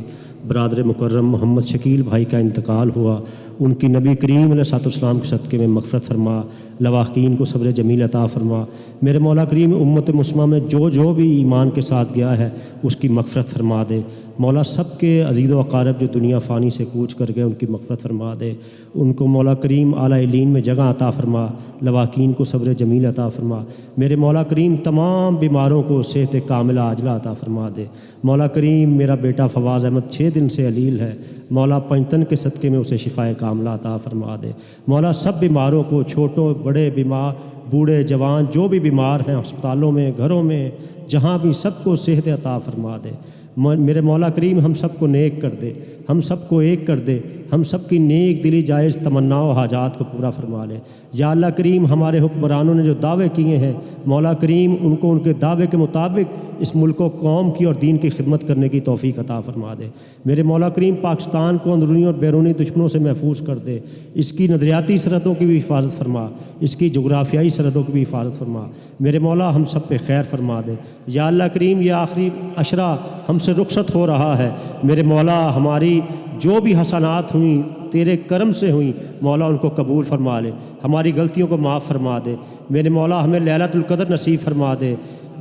برادر مکرم محمد شکیل بھائی کا انتقال ہوا. ان کی نبی کریم علیہ الصلوۃ والسلام کے صدقے میں مغفرت فرما، لواحقین کو صبر جمیل عطا فرما. میرے مولا کریم امت مسلمہ میں جو بھی ایمان کے ساتھ گیا ہے اس کی مغفرت فرما دے. مولا سب کے عزیز و اقارب جو دنیا فانی سے کوچ کر گئے ان کی مغفرت فرما دے. ان کو مولا کریم اعلیٰ علین میں جگہ عطا فرما، لواحقین کو صبر جمیل عطا فرما. میرے مولا کریم تمام بیماروں کو صحت کاملہ عاجلہ عطا فرما دے. مولا کریم میرا بیٹا فواز احمد 6 دن سے علیل ہے، مولا پنجتن کے صدقے میں اسے شفائے کاملہ عطا فرما دے. مولا سب بیماروں کو، چھوٹوں بڑے بیمار، بوڑھے جوان جو بھی بیمار ہیں ہسپتالوں میں، گھروں میں، جہاں بھی، سب کو صحت عطا فرما دے. میرے مولا کریم ہم سب کو نیک کر دے، ہم سب کو ایک کر دے، ہم سب کی نیک دلی جائز تمنا و حاجات کو پورا فرما لے. یا اللہ کریم ہمارے حکمرانوں نے جو دعوے کیے ہیں مولا کریم ان کو ان کے دعوے کے مطابق اس ملک و قوم کی اور دین کی خدمت کرنے کی توفیق عطا فرما دے. میرے مولا کریم پاکستان کو اندرونی اور بیرونی دشمنوں سے محفوظ کر دے. اس کی نظریاتی سرحدوں کی بھی حفاظت فرما، اس کی جغرافیائی سرحدوں کی بھی حفاظت فرما. میرے مولا ہم سب پہ خیر فرما دے. یا اللہ کریم یہ آخری عشرہ ہم سے رخصت ہو رہا ہے، میرے مولا ہماری جو بھی حسنات ہوئیں تیرے کرم سے ہوئیں مولا ان کو قبول فرما لے، ہماری غلطیوں کو معاف فرما دے. میرے مولا ہمیں لیلۃ القدر نصیب فرما دے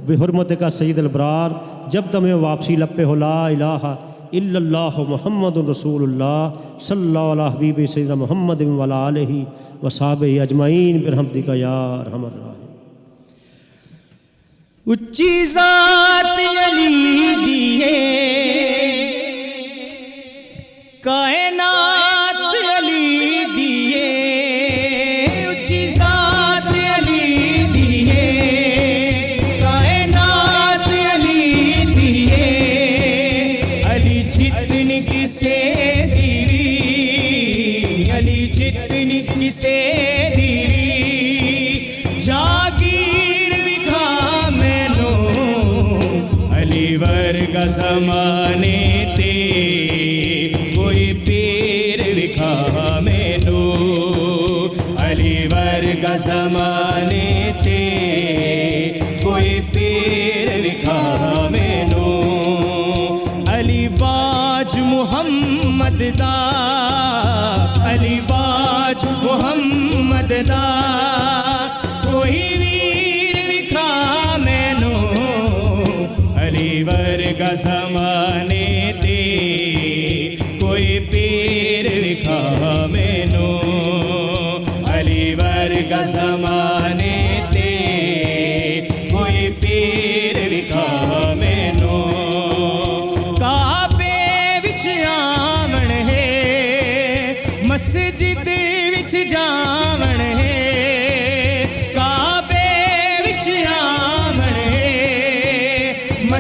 بحرمت کا سید الابرار. جب تمہیں واپسی لب پہ ہو لا الہ الا اللہ محمد رسول اللہ صلی اللہ علیہ حبیب سیدنا محمد وعلی آلہ وصحبہ اجمعین برحمتک یا ارحم الراحمین. اچھی ذات علی دیے کائنات علی دیے، اچھی ذات علی دیے کائنات علی دیے. علی جتنی کسے دیوی، علی جتنی کسے دیوی جاگیر وکھا مینو علی ورگا زمانے تے کوئی پیر وکھا مینو، علی ورگا زمانے تے کوئی پیر وکھا مینو. علی باج محمد دا، علی باج محمد دا کوئی ویر وکھا مینو، علی ورگا زمانے تے کوئی پیر وکھا مینو، علی ورگا زمانے تے کوئی پیر وکھا مینو. کعبے وچ آمن ہے مسجد